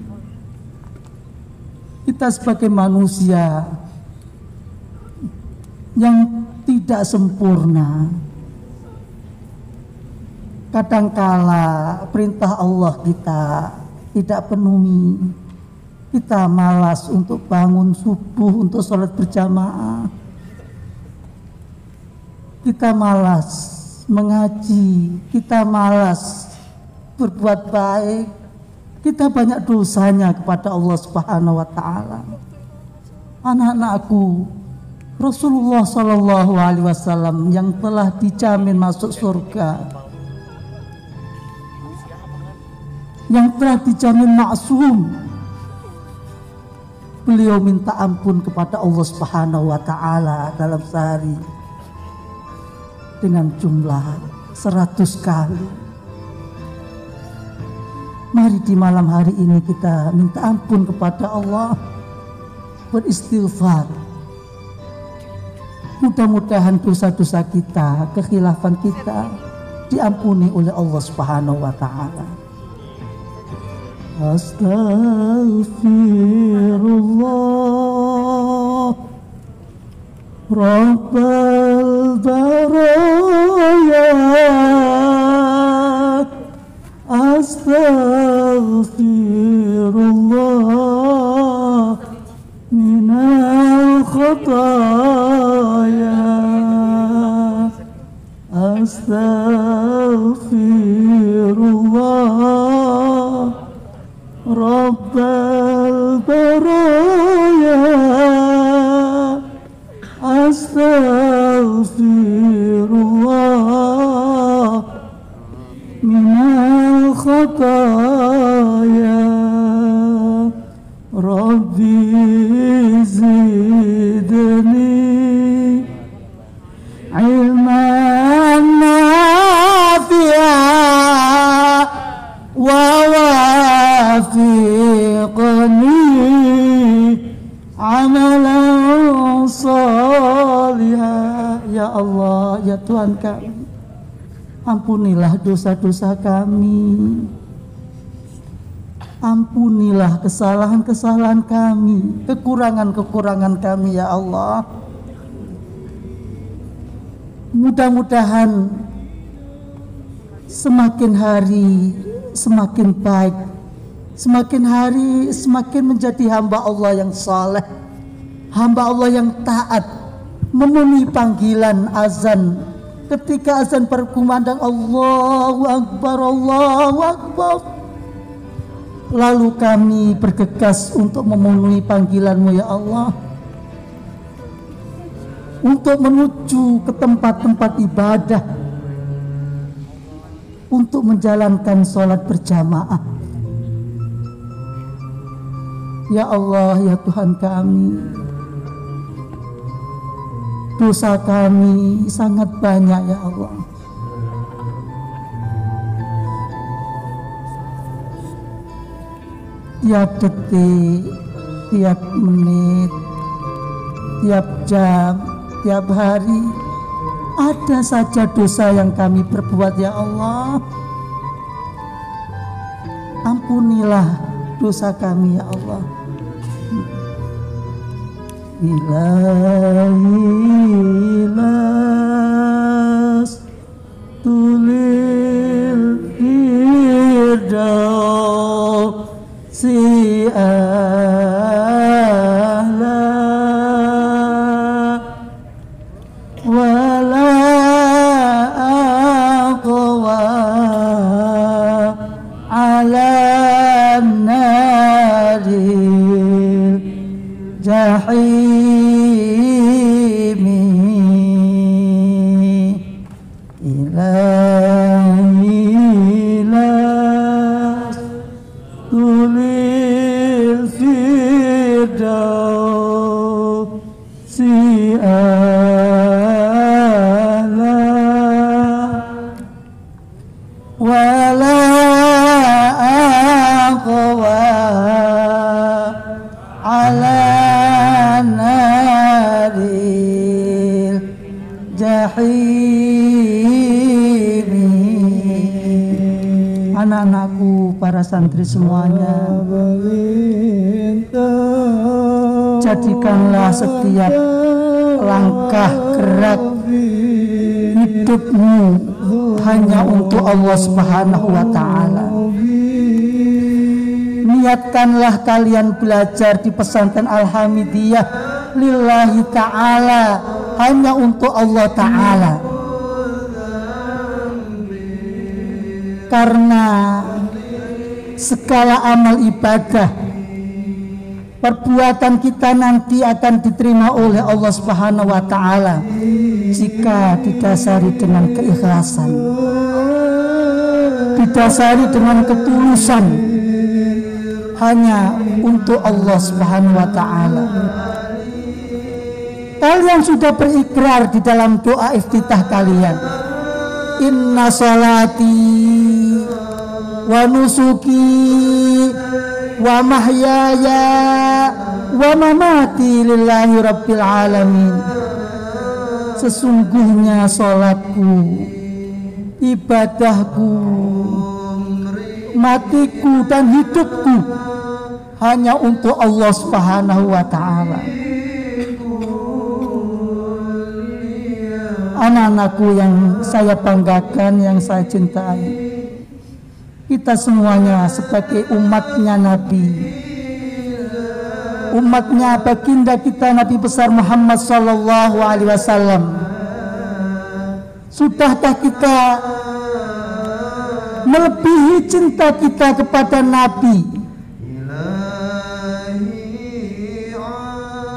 kita sebagai manusia yang tidak sempurna, kadangkala perintah Allah kita tidak penuhi. Kita malas untuk bangun subuh untuk sholat berjamaah. kita malas mengaji, kita malas berbuat baik, kita banyak dosanya kepada Allah Subhanahu wa taala. Anak-anakku, Rasulullah Shallallahu alaihi wasallam yang telah dijamin masuk surga, yang telah dijamin maksum, beliau minta ampun kepada Allah Subhanahu wa taala dalam sehari dengan jumlah 100 kali. Mari di malam hari ini kita minta ampun kepada Allah, beristighfar. Mudah-mudahan dosa-dosa kita, kekhilafan kita diampuni oleh Allah Subhanahu wa taala. Astaghfirullah Rabbal baraya, astaghfirullah minal khataya, astaghfirullah Rabbal baraya, astaghfirullah minal khataya, Rabbi zidni ilman nafi'a wa wafiqni amalan salihah. Ya Allah, ya Tuhan kami, ampunilah dosa-dosa kami, ampunilah kesalahan-kesalahan kami, kekurangan-kekurangan kami ya Allah. Mudah-mudahan semakin hari semakin baik, semakin hari semakin menjadi hamba Allah yang saleh, hamba Allah yang taat, memenuhi panggilan azan. Ketika azan berkumandang Allahu Akbar, Allahu Akbar, lalu kami bergegas untuk memenuhi panggilan-Mu ya Allah, untuk menuju ke tempat-tempat ibadah, untuk menjalankan sholat berjamaah. Ya Allah, ya Tuhan kami, dosa kami sangat banyak ya Allah. Tiap detik, tiap menit, tiap jam, tiap hari ada saja dosa yang kami perbuat ya Allah. Ampunilah dosa kami ya Allah. Ilahilas tulil firdaus si ahla wala aqwa ala naril jahimi ilahilas tulil firdaus si ahla wala aqwa ala naril jahimi. Anak-anakku, para santri semuanya, jadikanlah setiap langkah gerak hidupmu hanya untuk Allah Subhanahu wa ta'ala. Niatkanlah kalian belajar di pesantren Al-Hamidiyah lillahi ta'ala, hanya untuk Allah ta'ala. karena segala amal ibadah perbuatan kita nanti akan diterima oleh Allah Subhanahu wa taala jika didasari dengan keikhlasan, didasari dengan ketulusan hanya untuk Allah Subhanahu wa taala. Kalian sudah berikrar di dalam doa iftitah kalian, inna salati wa nusuki wa mahyaya wa mamati lillahi rabbil alamin. Sesungguhnya salatku, ibadahku, matiku dan hidupku hanya untuk Allah Subhanahu wa taala. Anak-anakku yang saya banggakan, yang saya cintai, kita semuanya sebagai umatnya Nabi, umatnya baginda kita Nabi besar Muhammad sallallahu alaihi wasallam, sudahkah kita melebihi cinta kita kepada Nabi?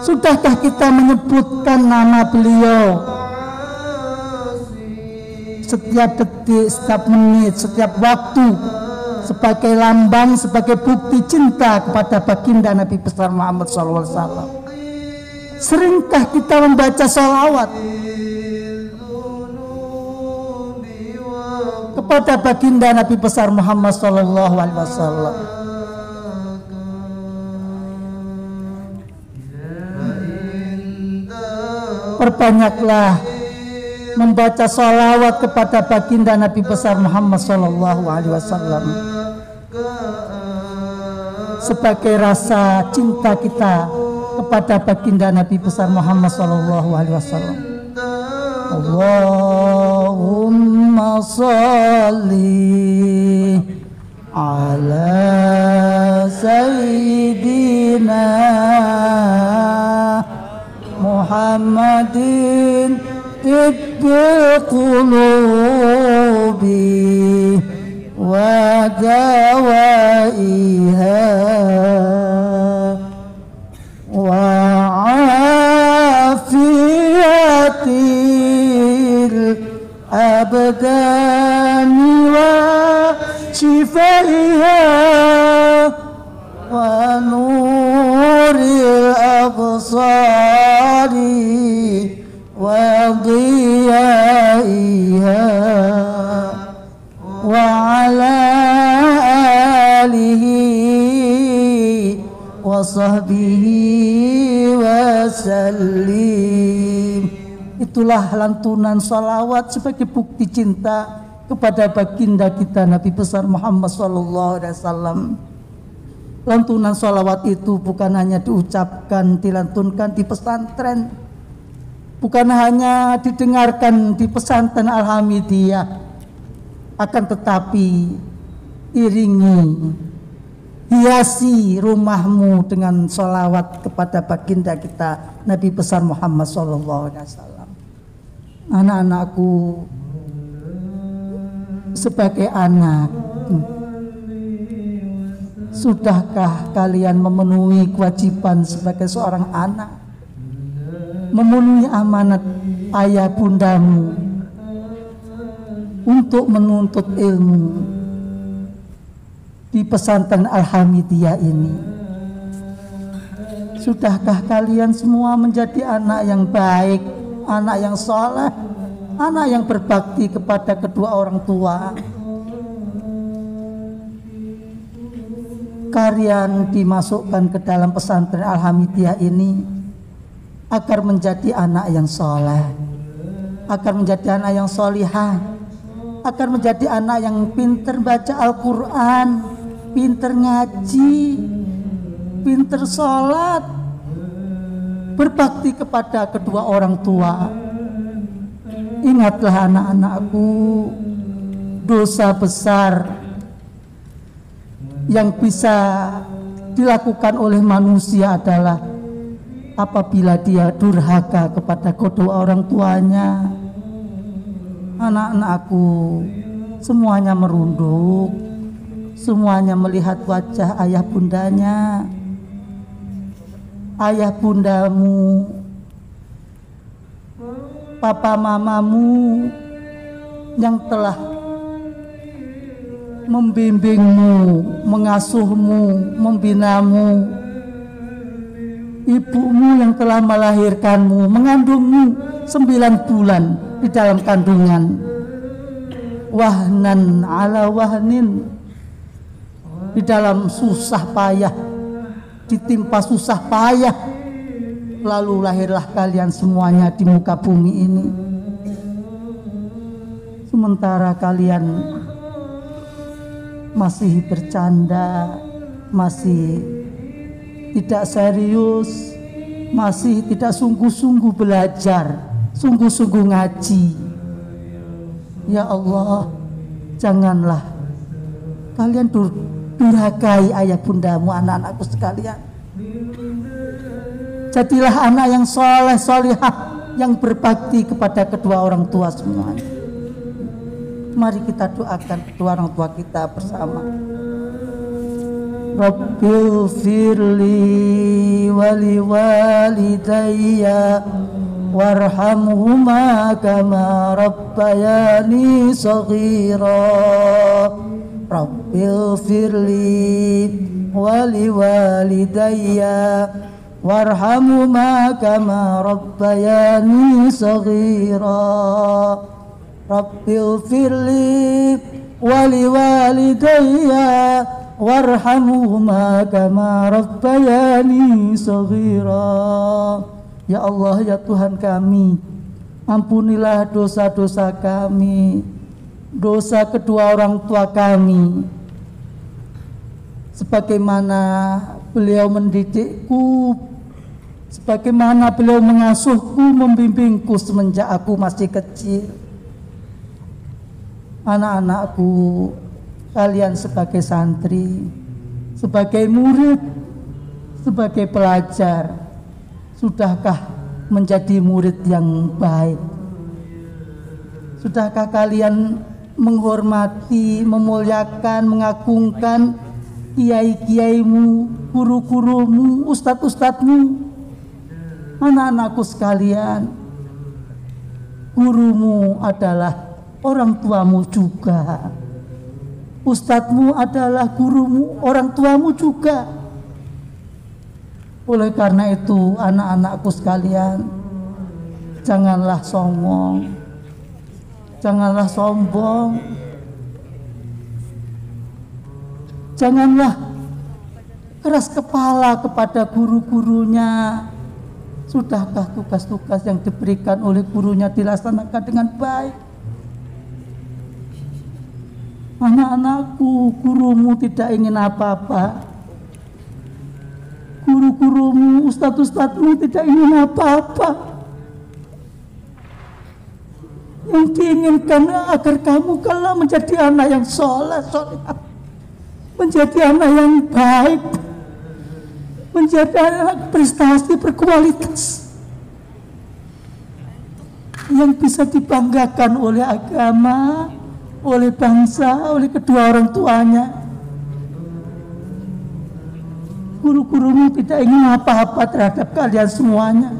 Sudahkah kita menyebutkan nama beliau setiap detik, setiap menit, setiap waktu sebagai lambang, sebagai bukti cinta kepada baginda Nabi besar Muhammad SAW? Seringkah kita membaca salawat kepada baginda Nabi besar Muhammad SAW? Perbanyaklah membaca salawat kepada baginda Nabi besar Muhammad SAW sebagai rasa cinta kita kepada baginda Nabi besar Muhammad SAW. Allahumma salli ala sayyidina Muhammadin tibbil qulubi wa dawaiha wa afiyatil abdani wa shifaiha wa nuril absari wa dhiyaiha wa ala alihi wa sahbihi wa sallim. Itulah lantunan salawat sebagai bukti cinta kepada baginda kita Nabi besar Muhammad SAW. Lantunan salawat itu bukan hanya diucapkan, dilantunkan di pesantren, bukan hanya didengarkan di pesantren Al-Hamidiyah, akan tetapi iringi, hiasi rumahmu dengan sholawat kepada baginda kita Nabi besar Muhammad SAW. Anak-anakku, sebagai anak, sudahkah kalian memenuhi kewajiban sebagai seorang anak, memenuhi amanat ayah bundamu untuk menuntut ilmu di pesantren Al-Hamidiyah ini? Sudahkah kalian semua menjadi anak yang baik, anak yang soleh, anak yang berbakti kepada kedua orang tua? Kalian dimasukkan ke dalam pesantren Al-Hamidiyah ini agar menjadi anak yang soleh, agar menjadi anak yang solihah, agar menjadi anak yang pinter baca Al-Quran, pinter ngaji, pinter sholat, berbakti kepada kedua orang tua. Ingatlah anak-anakku, dosa besar yang bisa dilakukan oleh manusia adalah apabila dia durhaka kepada kedua orang tuanya. Anak-anakku, semuanya merunduk, semuanya melihat wajah ayah bundanya. Ayah bundamu, papa mamamu yang telah membimbingmu, mengasuhmu, membinamu, ibumu yang telah melahirkanmu, mengandungmu 9 bulan di dalam kandungan, wahnan ala wahnin, di dalam susah payah, ditimpa susah payah, lalu lahirlah kalian semuanya di muka bumi ini. Sementara kalian masih bercanda, masih tidak serius, masih tidak sungguh-sungguh belajar, sungguh-sungguh ngaji. Ya Allah, janganlah kalian durhakai ayah bundamu, anak-anakku sekalian. Jadilah anak yang soleh, solihah, yang berbakti kepada kedua orang tua semuanya. Mari kita doakan kedua orang tua kita bersama. Rabbil firli wali walidayya warhamhuma kama rabbayani shaghira. Rabbil firli wali walidayya warhamhuma kama rabbayani shaghira. Rabbil firli wali walidayya warhamhuma kama rabbayani shaghira. Ya Allah, ya Tuhan kami, ampunilah dosa-dosa kami, dosa kedua orang tua kami, sebagaimana beliau mendidikku, sebagaimana beliau mengasuhku, membimbingku semenjak aku masih kecil. Anak-anakku, kalian sebagai santri, sebagai murid, sebagai pelajar, sudahkah menjadi murid yang baik? Sudahkah kalian menghormati, memuliakan, mengagungkan kiai-kiaimu, guru-gurumu, ustadz-ustadzmu? Anak-anakku sekalian, gurumu adalah orang tuamu juga, ustadzmu adalah gurumu, orang tuamu juga. Oleh karena itu, anak-anakku sekalian, janganlah songong, janganlah sombong, janganlah keras kepala kepada guru-gurunya. Sudahkah tugas-tugas yang diberikan oleh gurunya dilaksanakan dengan baik? Anak-anakku, gurumu tidak ingin apa-apa. Guru-gurumu, ustadz-ustadzmu tidak ingin apa-apa. Yang diinginkan agar kamu kelak menjadi anak yang soleh, solehah, menjadi anak yang baik, menjadi anak prestasi berkualitas, yang bisa dibanggakan oleh agama, oleh bangsa, oleh kedua orang tuanya. Guru-gurumu tidak ingin apa-apa terhadap kalian semuanya.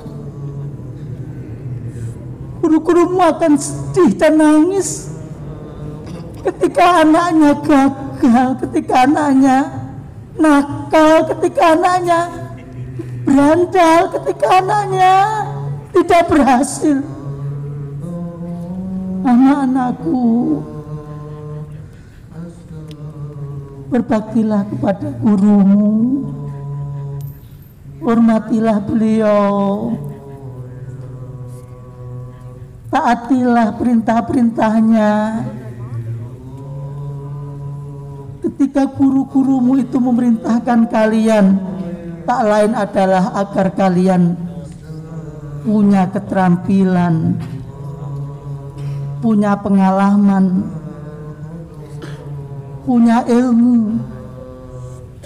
Guru-gurumu akan sedih dan nangis ketika anaknya gagal, ketika anaknya nakal, ketika anaknya berandal, ketika anaknya tidak berhasil. Anak-anakku, berbaktilah kepada gurumu, hormatilah beliau, taatilah perintah-perintahnya. Ketika guru-gurumu itu memerintahkan kalian, tak lain adalah agar kalian punya keterampilan, punya pengalaman, punya ilmu.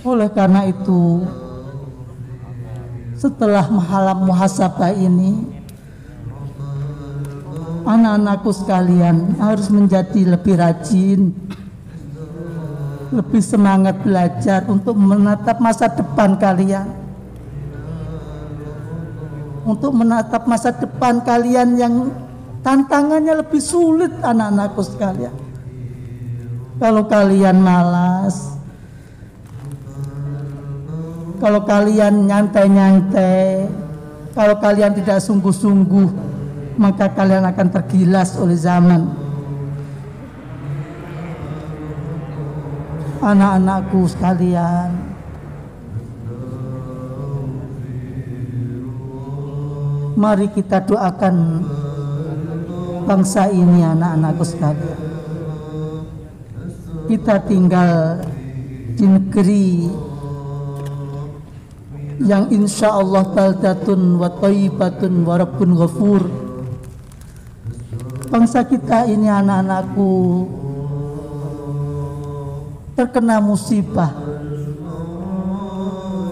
Oleh karena itu, setelah mahalam muhasabah ini, anak-anakku sekalian harus menjadi lebih rajin, lebih semangat belajar untuk menatap masa depan kalian, untuk menatap masa depan kalian yang tantangannya lebih sulit. Anak-anakku sekalian, kalau kalian malas, kalau kalian nyantai-nyantai, kalau kalian tidak sungguh-sungguh, maka kalian akan tergilas oleh zaman. Anak-anakku sekalian, mari kita doakan bangsa ini. Anak-anakku sekalian, kita tinggal di negeri yang insya Allah baldatun wa thayyibatun wa rabbun ghafur. Bangsa kita ini, anak-anakku, terkena musibah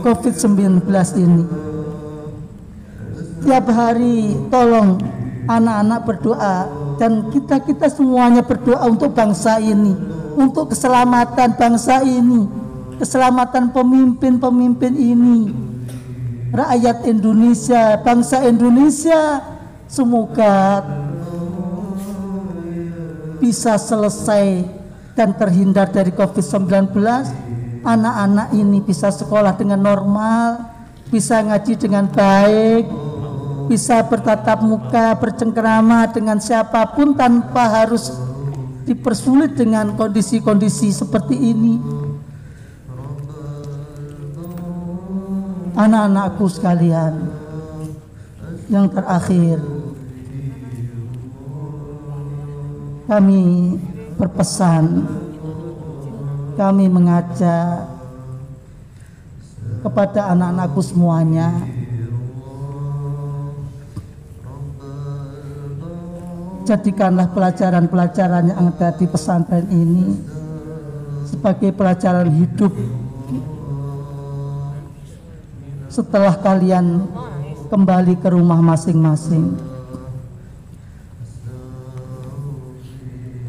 COVID-19 ini. Tiap hari tolong anak-anak berdoa, dan kita semuanya berdoa untuk bangsa ini, untuk keselamatan bangsa ini, keselamatan pemimpin-pemimpin ini, rakyat Indonesia, bangsa Indonesia. Semoga bisa selesai dan terhindar dari COVID-19. Anak-anak ini bisa sekolah dengan normal, bisa ngaji dengan baik, bisa bertatap muka, bercengkerama dengan siapapun tanpa harus dipersulit dengan kondisi-kondisi seperti ini. Anak-anakku sekalian, yang terakhir, kami berpesan, kami mengajak kepada anak-anakku semuanya, jadikanlah pelajaran-pelajaran yang ada di pesantren ini sebagai pelajaran hidup. Setelah kalian kembali ke rumah masing-masing,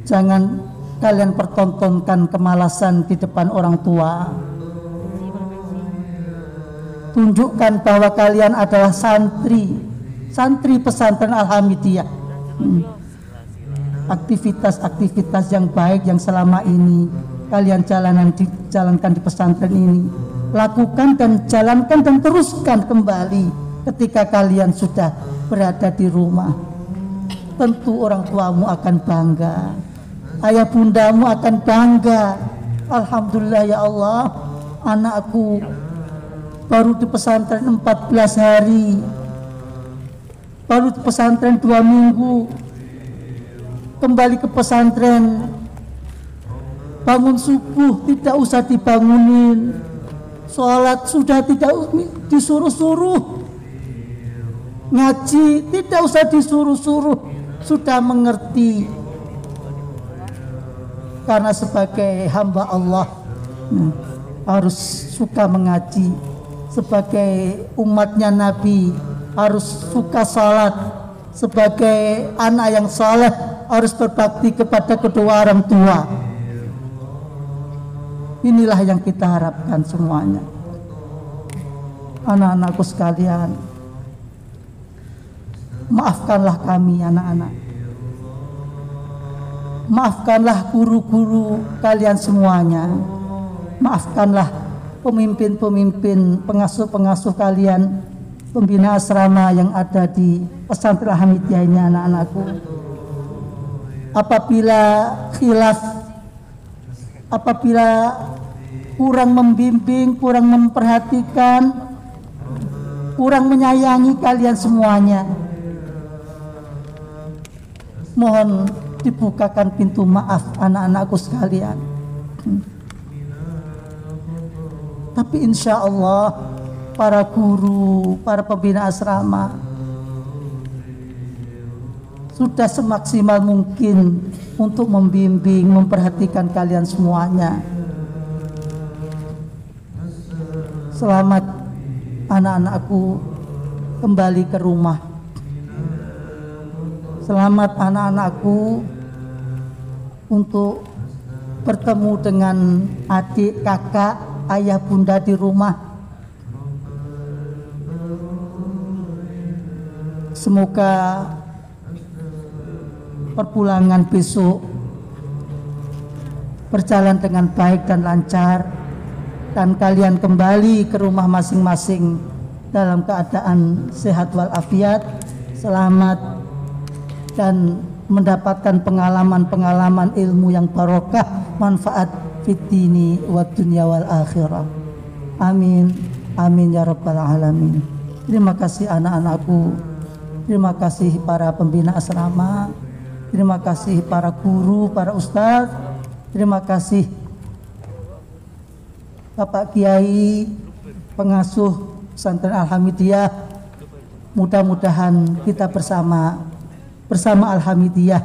jangan kalian pertontonkan kemalasan di depan orang tua. Tunjukkan bahwa kalian adalah santri pesantren Al-Hamidiyah. Aktivitas-aktivitas yang baik yang selama ini kalian jalankan di pesantren ini, lakukan dan jalankan dan teruskan kembali ketika kalian sudah berada di rumah. Tentu orang tuamu akan bangga, ayah bundamu akan bangga. Alhamdulillah ya Allah, anakku baru di pesantren 14 hari, baru di pesantren 2 minggu, kembali ke pesantren, bangun subuh tidak usah dibangunin, sholat sudah tidak disuruh-suruh, ngaji tidak usah disuruh-suruh, sudah mengerti. Karena sebagai hamba Allah harus suka mengaji, sebagai umatnya Nabi harus suka sholat, sebagai anak yang saleh harus berbakti kepada kedua orang tua. Inilah yang kita harapkan semuanya. Anak-anakku sekalian, maafkanlah kami anak-anak, maafkanlah guru-guru kalian semuanya, maafkanlah pemimpin-pemimpin, pengasuh-pengasuh kalian, pembina asrama yang ada di pesantren Al-Hamidiyah ini, anak-anakku. Apabila khilaf, apabila kurang membimbing, kurang memperhatikan, kurang menyayangi kalian semuanya, mohon dibukakan pintu maaf anak-anakku sekalian. Tapi insya Allah para guru, para pembina asrama sudah semaksimal mungkin untuk membimbing, memperhatikan kalian semuanya. Selamat anak-anakku kembali ke rumah. Selamat anak-anakku untuk bertemu dengan adik, kakak, ayah, bunda di rumah. Semoga perpulangan besok berjalan dengan baik dan lancar, dan kalian kembali ke rumah masing-masing dalam keadaan sehat walafiat, selamat, dan mendapatkan pengalaman-pengalaman ilmu yang barokah, manfaat fid dini wa dunya wal akhirah. Amin, amin ya rabbal alamin. Terima kasih anak-anakku, terima kasih para pembina asrama, terima kasih para guru, para ustadz, terima kasih Bapak Kiai, pengasuh pesantren Al-Hamidiyah. Mudah-mudahan kita bersama Al-Hamidiyah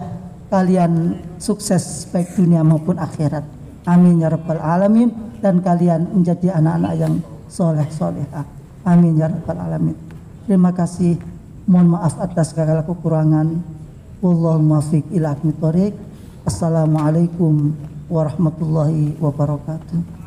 kalian sukses baik dunia maupun akhirat. Amin ya rabbal alamin, dan kalian menjadi anak-anak yang soleh-solehah. Amin ya rabbal alamin. Terima kasih. Mohon maaf atas segala kekurangan. Wallahul muwaffiq ila aqwamit thoriq. Assalamualaikum warahmatullahi wabarakatuh.